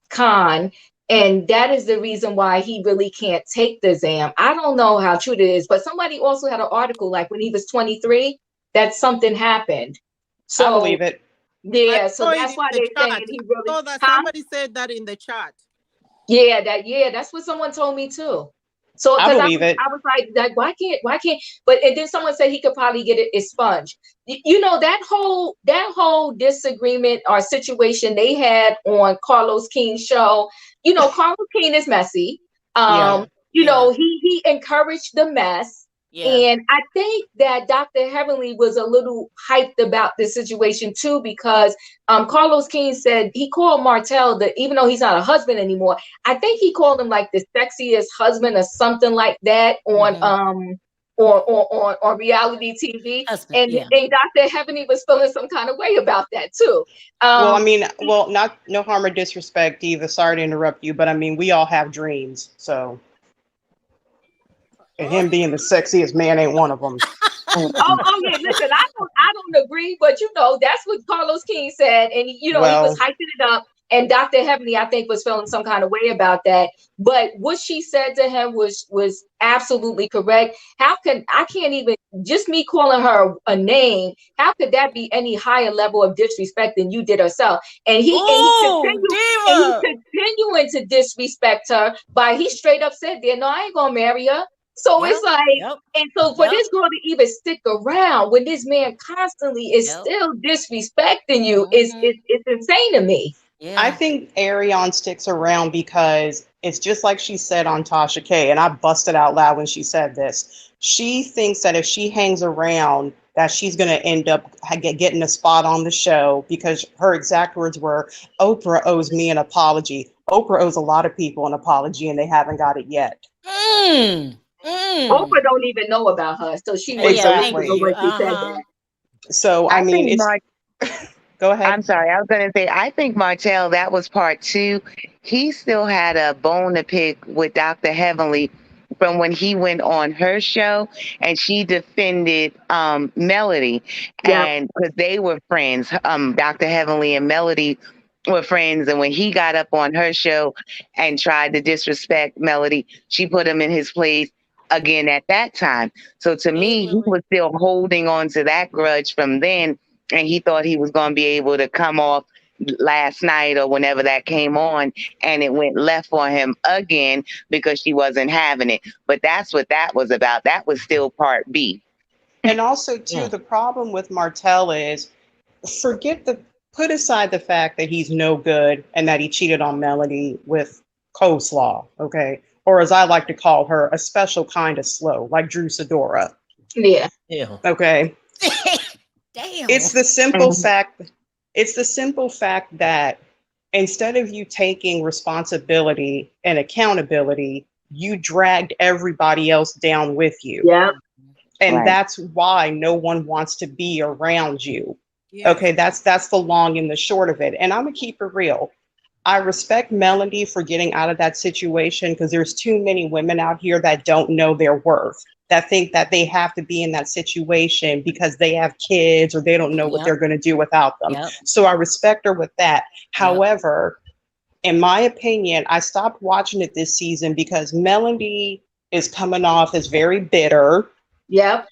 con, and that is the reason why he really can't take the exam. I don't know how true it is, but somebody also had an article like when he was 23 that something happened. So I believe it. Yeah, so that's why they're saying he really. So that somebody said that in the chat. Yeah, that's what someone told me too. So I believe it. I was like, why can't? But and then someone said he could probably get it expunged. You know, that whole disagreement or situation they had on Carlos King's show. You know, Carlos King is messy. You know, he encouraged the mess. Yeah. And I think that Dr. Heavenly was a little hyped about this situation too, because Carlos King said he called Martell, even though he's not a husband anymore, I think he called him like the sexiest husband or something like that on on reality TV. And Dr. Heavenly was feeling some kind of way about that too. Well, I mean, no harm or disrespect, Eva. Sorry to interrupt you, but I mean, we all have dreams, so. And him being the sexiest man ain't one of them. Yeah, listen, I don't agree, but you know, that's what Carlos King said, and he was hyping it up. And Dr. Heavenly, I think, was feeling some kind of way about that. But what she said to him was absolutely correct. I can't even, just me calling her a name, how could that be any higher level of disrespect than you did herself? And he continuing to disrespect her by he straight up said there, no, I ain't gonna marry her. So it's like, and so for this girl to even stick around when this man constantly is still disrespecting you, it's insane to me. Yeah. I think Ariane sticks around because it's just like she said on Tasha K, and I busted out loud when she said this. She thinks that if she hangs around, that she's going to end up getting a spot on the show, because her exact words were, Oprah owes me an apology. Oprah owes a lot of people an apology, and they haven't got it yet. Oprah don't even know about her, so she was exactly. When she said that. So I mean, go ahead. I'm sorry. I was going to say, I think Martell, that was part 2. He still had a bone to pick with Dr. Heavenly from when he went on her show and she defended Melody, and because they were friends, Dr. Heavenly and Melody were friends, and when he got up on her show and tried to disrespect Melody, she put him in his place again at that time. So to me, he was still holding on to that grudge from then, and he thought he was going to be able to come off last night or whenever that came on, and it went left for him again because she wasn't having it. But that's what that was about. That was still part B. And also too, the problem with Martell is put aside the fact that he's no good and that he cheated on Melody with coleslaw, okay? Or as I like to call her, a special kind of slow, like Drew Sidora. Yeah. Okay. Damn. It's the simple fact. It's the simple fact that instead of you taking responsibility and accountability, you dragged everybody else down with you. Yeah. And that's why no one wants to be around you. Yeah. Okay, that's the long and the short of it. And I'm gonna keep it real. I respect Melody for getting out of that situation, because there's too many women out here that don't know their worth, that think that they have to be in that situation because they have kids or they don't know what they're going to do without them. So I respect her with that. However, in my opinion, I stopped watching it this season because Melody is coming off as very bitter. Yep.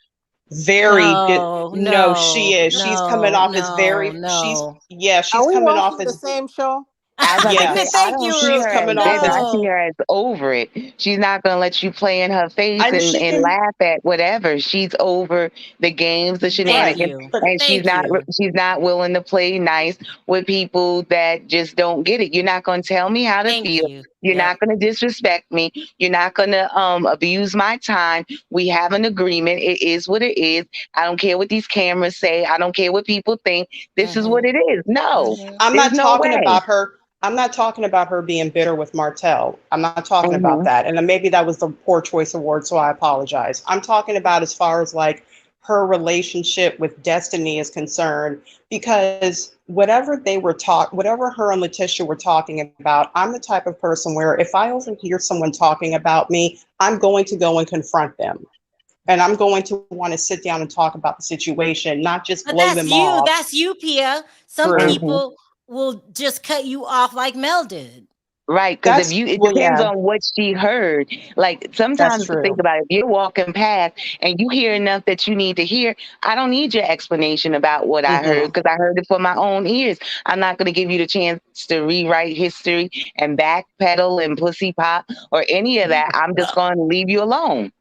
Very no, she is. She's coming off as very. She's coming off as the same show. I was about to say, I Thank don't you. see her as coming this. off I as see her as over it. She's not gonna let you play in her face and and, she and can laugh at whatever. She's over the games, the Thank shenanigans, you. but and Thank you. she's not willing to play nice with people that just don't get it. You're not gonna tell me how to Thank feel. you. You're Yep. not gonna disrespect me. You're not gonna abuse my time. We have an agreement. It is what it is. I don't care what these cameras say. I don't care what people think. This is what it is. No, I'm there's not no talking way. about her. I'm not talking about her being bitter with Martell. I'm not talking about that. And then maybe that was the poor choice of words, so I apologize. I'm talking about as far as like her relationship with Destiny is concerned, because whatever whatever her and Letitia were talking about, I'm the type of person where if I overhear someone talking about me, I'm going to go and confront them. And I'm going to want to sit down and talk about the situation, not just But blow that's them you. off. That's you, Pia. Some True. people will just cut you off like Mel did. Right, because it depends yeah. on what she heard. Like sometimes true. think about it, if you're walking past and you hear enough that you need to hear, I don't need your explanation about what I heard because I heard it for my own ears. I'm not going to give you the chance to rewrite history and backpedal and pussy pop or any of that. I'm just going to leave you alone.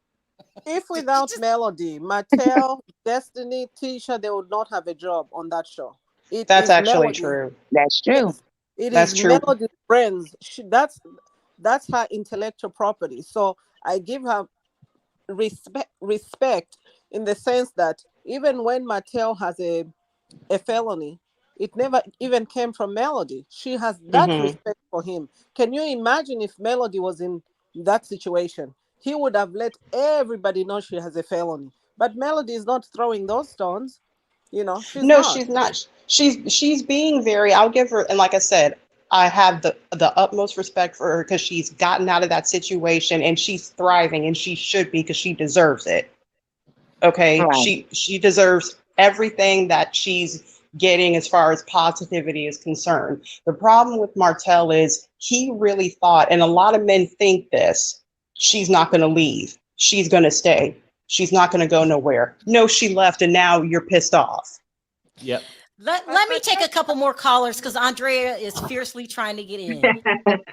If without Melody, Martell, Destiny, Tisha, they would not have a job on that show. It That's is actually Melody. true. That's true. Yes, it That's is true. Melody's friends. That's her intellectual property. So I give her respect in the sense that even when Martell has a felony, it never even came from Melody. She has that respect for him. Can you imagine if Melody was in that situation? He would have let everybody know she has a felony. But Melody is not throwing those stones. You know, she's No, not. she's not. She's being very. I'll give her, and like I said, I have the utmost respect for her because she's gotten out of that situation and she's thriving, and she should be because she deserves it. Okay, Right. she deserves everything that she's getting as far as positivity is concerned. The problem with Martell is he really thought, and a lot of men think this, she's not going to leave. She's going to stay. She's not going to go nowhere. No, she left, and now you're pissed off. Yep. Let me take a couple more callers because Andrea is fiercely trying to get in. Thank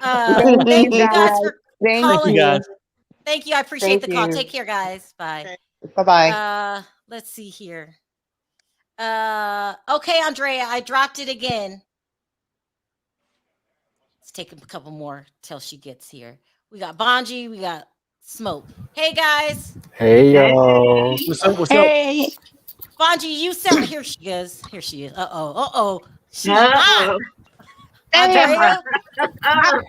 Thank you, you guys guys. for Thank calling. you. guys. Thank you. I appreciate Thank the call. you. Take care, guys. Bye. Bye-bye. Let's see here. Okay, Andrea, I dropped it again. Let's take a couple more till she gets here. We got Bonji, we got Smoke. Hey guys. Hey y'all. What's up? What's Hey. Bonji, you sound here she is. Here she is. Uh-oh. She's Uh-oh. hot. Damn. Andrea.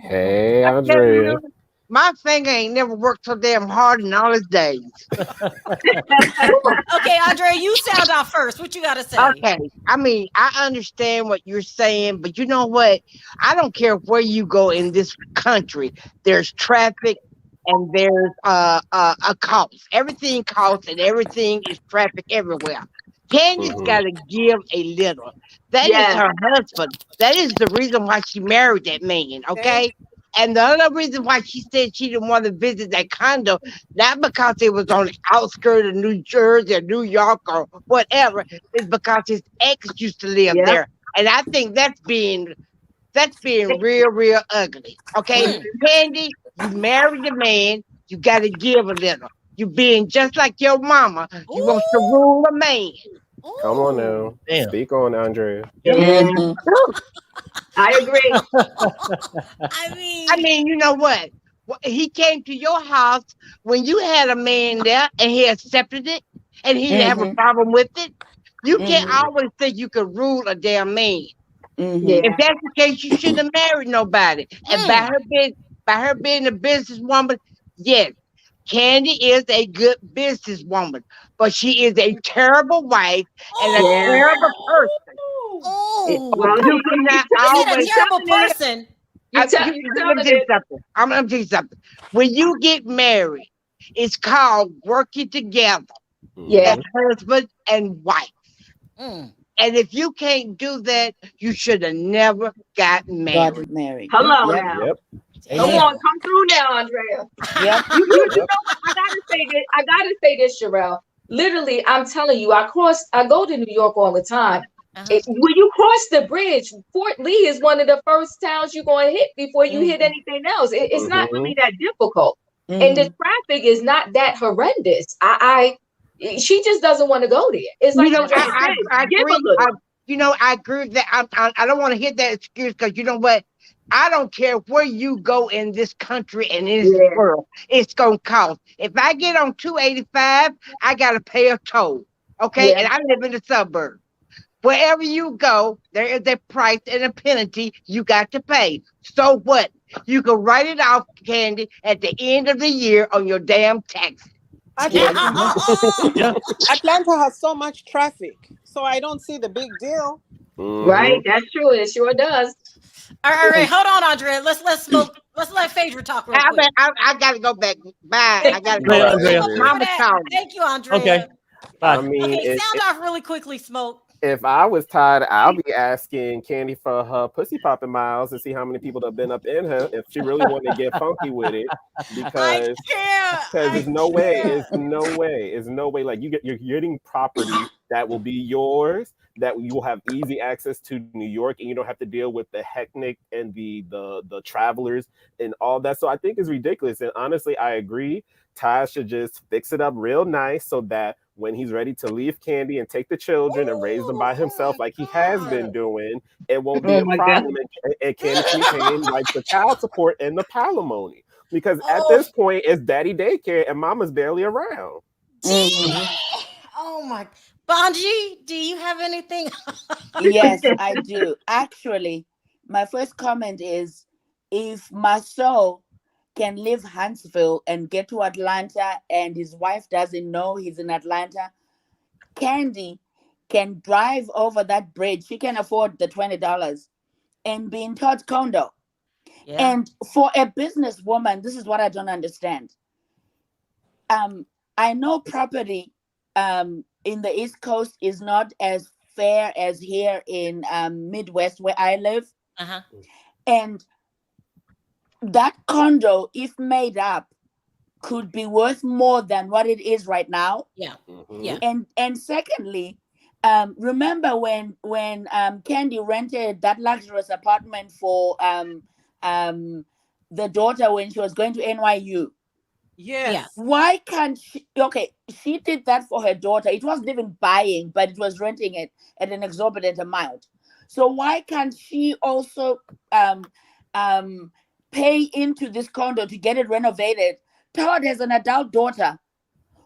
Hey I tell Andrea. you, my finger ain't never worked so damn hard in all its days. Okay, Andrea, you sound out first. What you gotta say? Okay. I mean, I understand what you're saying, but you know what? I don't care where you go in this country. There's traffic and there's a cost. Everything costs and everything is traffic everywhere. Candy's gotta give a little. That is her husband. That is the reason why she married that man, okay? And the other reason why she said she didn't want to visit that condo, not because it was on the outskirts of New Jersey or New York or whatever, is because his ex used to live there. And I think that's being real ugly. Okay? Candy, you married a man, you gotta give a little. You being just like your mama. You want to rule a man. Come on now. Damn. Speak on Andrea. I agree. I mean, you know what? He came to your house when you had a man there and he accepted it and he didn't have a problem with it. You can't always think you can rule a damn man. If that's the case, you shouldn't have married nobody. And by her being a businesswoman, yes, Kandi is a good businesswoman, but she is a terrible wife and a terrible person. Well, You cannot always. A terrible person. I'm gonna tell you something. When you get married, it's called working together as husband and wife. And if you can't do that, you should have never got married. Hello now. Come on, come through now, Andrea. You know what? I gotta say this, Sharrell. Literally, I'm telling you, I go to New York all the time. When you cross the bridge, Fort Lee is one of the first towns you're going to hit before you hit anything else. It's not really that difficult. And the traffic is not that horrendous. She just doesn't want to go there. It's like I agree. I agree with that. I don't want to hit that excuse because you know what? I don't care where you go in this country and in this world, it's gonna cost. If I get on 285, I gotta pay a toll. Okay, and I live in the suburbs. Wherever you go, there is a price and a penalty you got to pay. So what? You can write it off, Kandi, at the end of the year on your damn tax. Atlanta has so much traffic, so I don't see the big deal. Right, that's true. It sure does. All right, hold on, Andrea. Let's smoke. Let's let Phaedra talk real quick. I gotta go back. Bye. I gotta go back. Mama calling. Thank you, Andrea. Okay. Bye. I mean, Okay, sound off really quickly, Smoke. If I was Todd, I'll be asking Kandi for her pussy popping miles to see how many people have been up in her if she really wanted to get funky with it. Because there's no way, like you're getting property that will be yours, that you will have easy access to New York, and you don't have to deal with the hectic and the travelers and all that. So I think it's ridiculous. And honestly, I agree. Todd should just fix it up real nice so that when he's ready to leave Kandi and take the children and raise them by himself like he has been doing, it won't be a problem. And Kandi can pay like the child support and the palimony. Because at this point, it's daddy daycare and mama's barely around. Oh my. Bonji, do you have anything? Yes, I do. Actually, my first comment is if Marceau can leave Huntsville and get to Atlanta and his wife doesn't know he's in Atlanta, Kandi can drive over that bridge. She can afford the $20 and be in Todd's condo. Yeah. And for a businesswoman, this is what I don't understand. I know property in the East Coast is not as fair as here in Midwest where I live. And that condo, if made up, could be worth more than what it is right now. Yeah. Yeah. And secondly, remember when Kandi rented that luxurious apartment for the daughter when she was going to NYU? Yes. Why can't she? Okay, she did that for her daughter. It wasn't even buying, but it was renting it at an exorbitant amount. So why can't she also pay into this condo to get it renovated? Todd has an adult daughter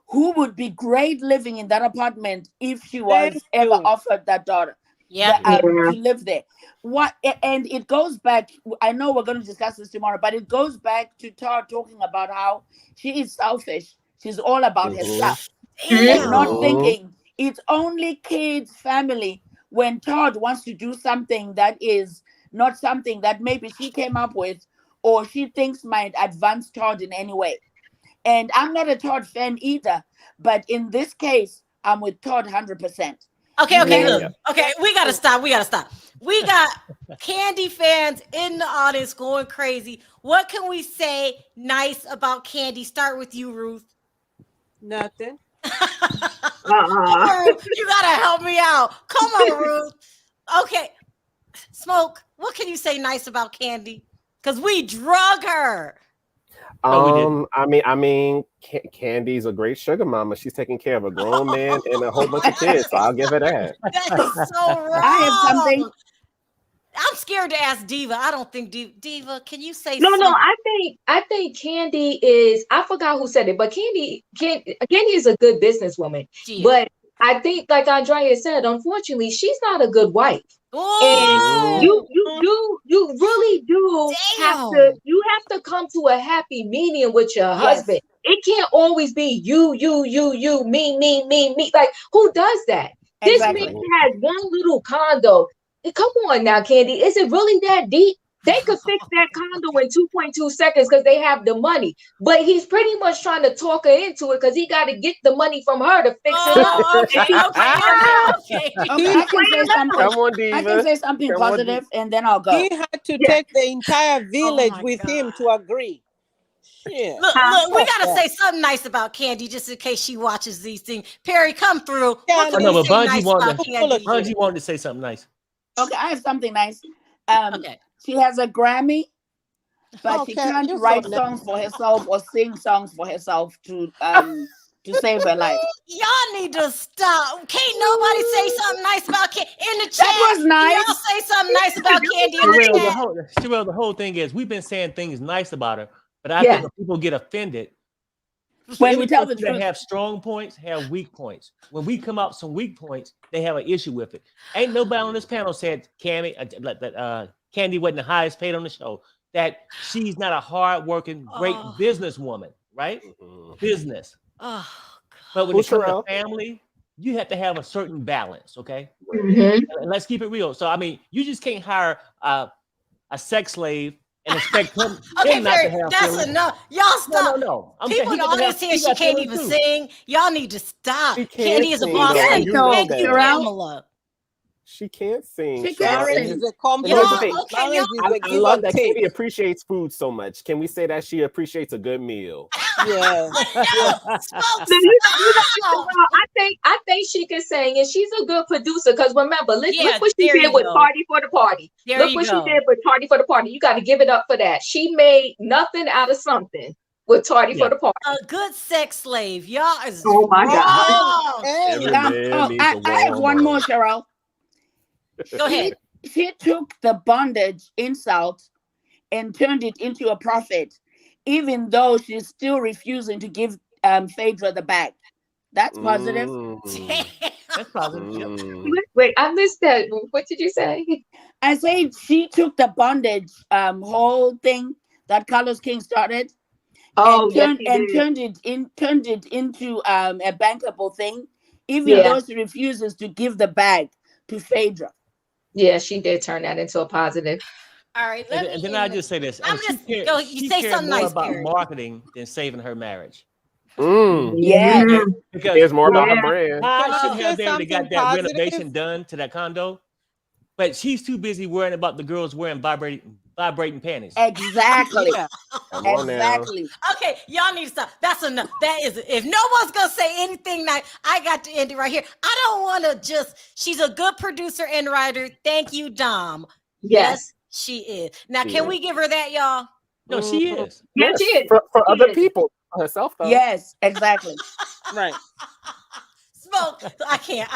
who would be great living in that apartment if she was ever offered that daughter to live there. What? And it goes back, I know we're going to discuss this tomorrow, but it goes back to Todd talking about how she is selfish. She's all about herself. And not thinking it's only kids, family. When Todd wants to do something that is not something that maybe she came up with or she thinks might advance Todd in any way. And I'm not a Todd fan either, but in this case, I'm with Todd 100%. Okay, look. Okay, we gotta stop. We got Kandi fans in the audience going crazy. What can we say nice about Kandi? Start with you, Ruth. Nothing. Come on, Ruth. You gotta help me out. Come on, Ruth. Okay, Smoke. What can you say nice about Kandi? Because we drug her. I mean, Kandi's a great sugar mama. She's taking care of a grown man and a whole bunch of kids, so I'll give her that. That is so wrong. I have something. I'm scared to ask Diva. I don't think Diva. Can you say no? something? No, I think Kandi is. I forgot who said it, but Kandi is a good businesswoman. But I think, like Andrea said, unfortunately, she's not a good wife. And you really do have to come to a happy medium with your husband. It can't always be you, me. Like, who does that? Exactly. This man has one little condo. Come on now, Kandi. Is it really that deep? They could fix that condo in 2.2 seconds because they have the money. But he's pretty much trying to talk her into it because he got to get the money from her to fix it up. Okay. I can say something. Come on, Diva. I can say something positive, and then I'll go. He had to take the entire village with him to agree. Yeah. Look, we gotta say something nice about Kandi just in case she watches these things. Perry, come through. What can we say nice about Kandi? Bungie wanted to say something nice. Okay, I have something nice. Okay. She has a Grammy, but she Okay, can't you're so write nice. songs for herself or sing songs for herself to save her life. Y'all need to stop. Can't nobody say something nice about Kandi in the chat? That was nice. Y'all say something nice about Kandi in the chat. Sharrell, the whole thing is we've been saying things nice about her, but I think when people get offended, when we tell the truth, they have strong points, have weak points. When we come up some weak points, they have an issue with it. Ain't nobody on this panel said Kandi wasn't the highest paid on the show. That she's not a hard-working, great businesswoman, right? Business. Oh, but when it comes to family, you have to have a certain balance, okay? Mm-hmm. And let's keep it real. So I mean, you just can't hire a sex slave and expect him Okay, not Perry, to have that's feelings. enough. Y'all stop. No. People in the audience here, she can't even sing. Y'all need to stop. Kandi is a boss. Thank you, Pamela. She can't sing. She can't Cheryl. sing. And- Is a compliment. and listen, Marriage is a I give love and that take. Kandi appreciates food so much. Can we say that she appreciates a good meal? Yeah. I think she can sing, and she's a good producer. Because remember, look what she there did you with go. Party for the Party. There Look you what go. she did with Party for the Party. You got to give it up for that. She made nothing out of something with Party for the Party. A good sex slave. Y'all is Oh my God. wrong. I have one more, Sharrell. Go ahead. She took the bondage insult and turned it into a profit, even though she's still refusing to give Phaedra the bag. That's positive. That's positive. Wait, I missed that. What did you say? I say she took the bondage whole thing that Carlos King started. Oh, turned yes, turned it into a bankable thing, even though she refuses to give the bag to Phaedra. Yeah, she did turn that into a positive. All right, And then I just say this. You say something more nice, about Perry. marketing than saving her marriage. Yeah. Because There's more about her brand. Todd should Say have been able to something got that positive. renovation done to that condo, but she's too busy worrying about the girls wearing vibrating panties. Exactly. Come on exactly. Okay, y'all need to stop. That's enough. That is it. If no one's gonna say anything nice, I got to end it right here. I don't want to just. She's a good producer and writer. Thank you, Dom. Yes, she is. Now, can we give her that, y'all? No, she is. Yes, she is. For other people, herself though. Yes, exactly. Right. Smoke. I can't.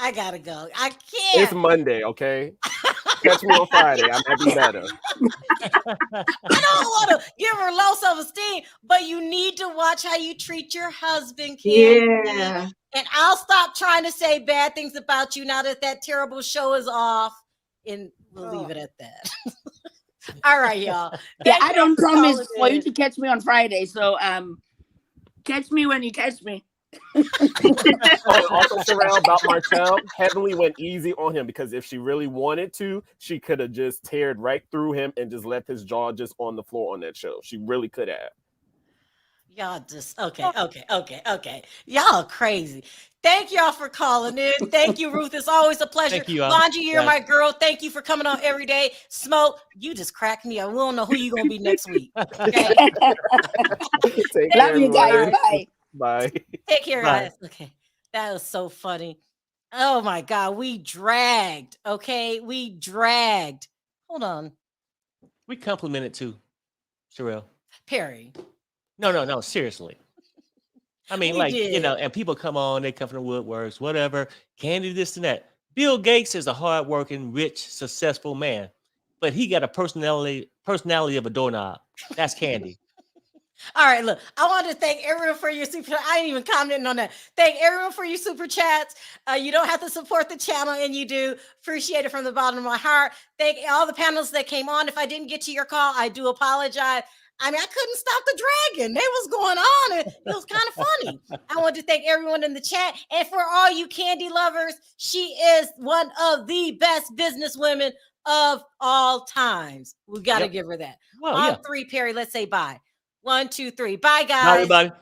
I gotta go. I can't. It's Monday, okay? Catch me on Friday. I might be better. I don't want to give her low self-esteem, but you need to watch how you treat your husband, Kandi. Yeah. And I'll stop trying to say bad things about you now that terrible show is off. And we'll leave it at that. All right, y'all. Yeah, I don't promise calling for in. you to catch me on Friday. So catch me when you catch me. Also, Sharrell, about Martell, Heavenly went easy on him because if she really wanted to, she could have just teared right through him and just left his jaw just on the floor on that show. She really could have. Y'all just okay. Y'all crazy. Thank y'all for calling in. Thank you, Ruth. It's always a pleasure. Thank you, Longie, you're my girl. Thank you for coming on every day. Smoke, you just cracked me up. We don't know who you're gonna be next week. Okay. Take Love care, you guys. everybody. Bye. Bye. Take care, guys. Okay. That was so funny. Oh my God. We dragged. Okay. We dragged. Hold on. We complimented too, Sharrell. Perry. No, seriously. I mean, We did. and people come on, they come from the woodworks, whatever, Kandi, this and that. Bill Gates is a hardworking, rich, successful man, but he got a personality of a doorknob. That's Kandi. All right, look, I want to thank everyone for your super. I ain't even commenting on that. Thank everyone for your super chats. You don't have to support the channel, and you do. Appreciate it from the bottom of my heart. Thank all the panelists that came on. If I didn't get to your call, I do apologize. I mean, I couldn't stop the dragon. They was going on, and it was kind of funny. I want to thank everyone in the chat. And for all you Kandi lovers, she is one of the best businesswomen of all times. We got to give her that. Well, on yeah. 3, Perry, let's say bye. 1, 2, 3. Bye, guys. Bye, everybody.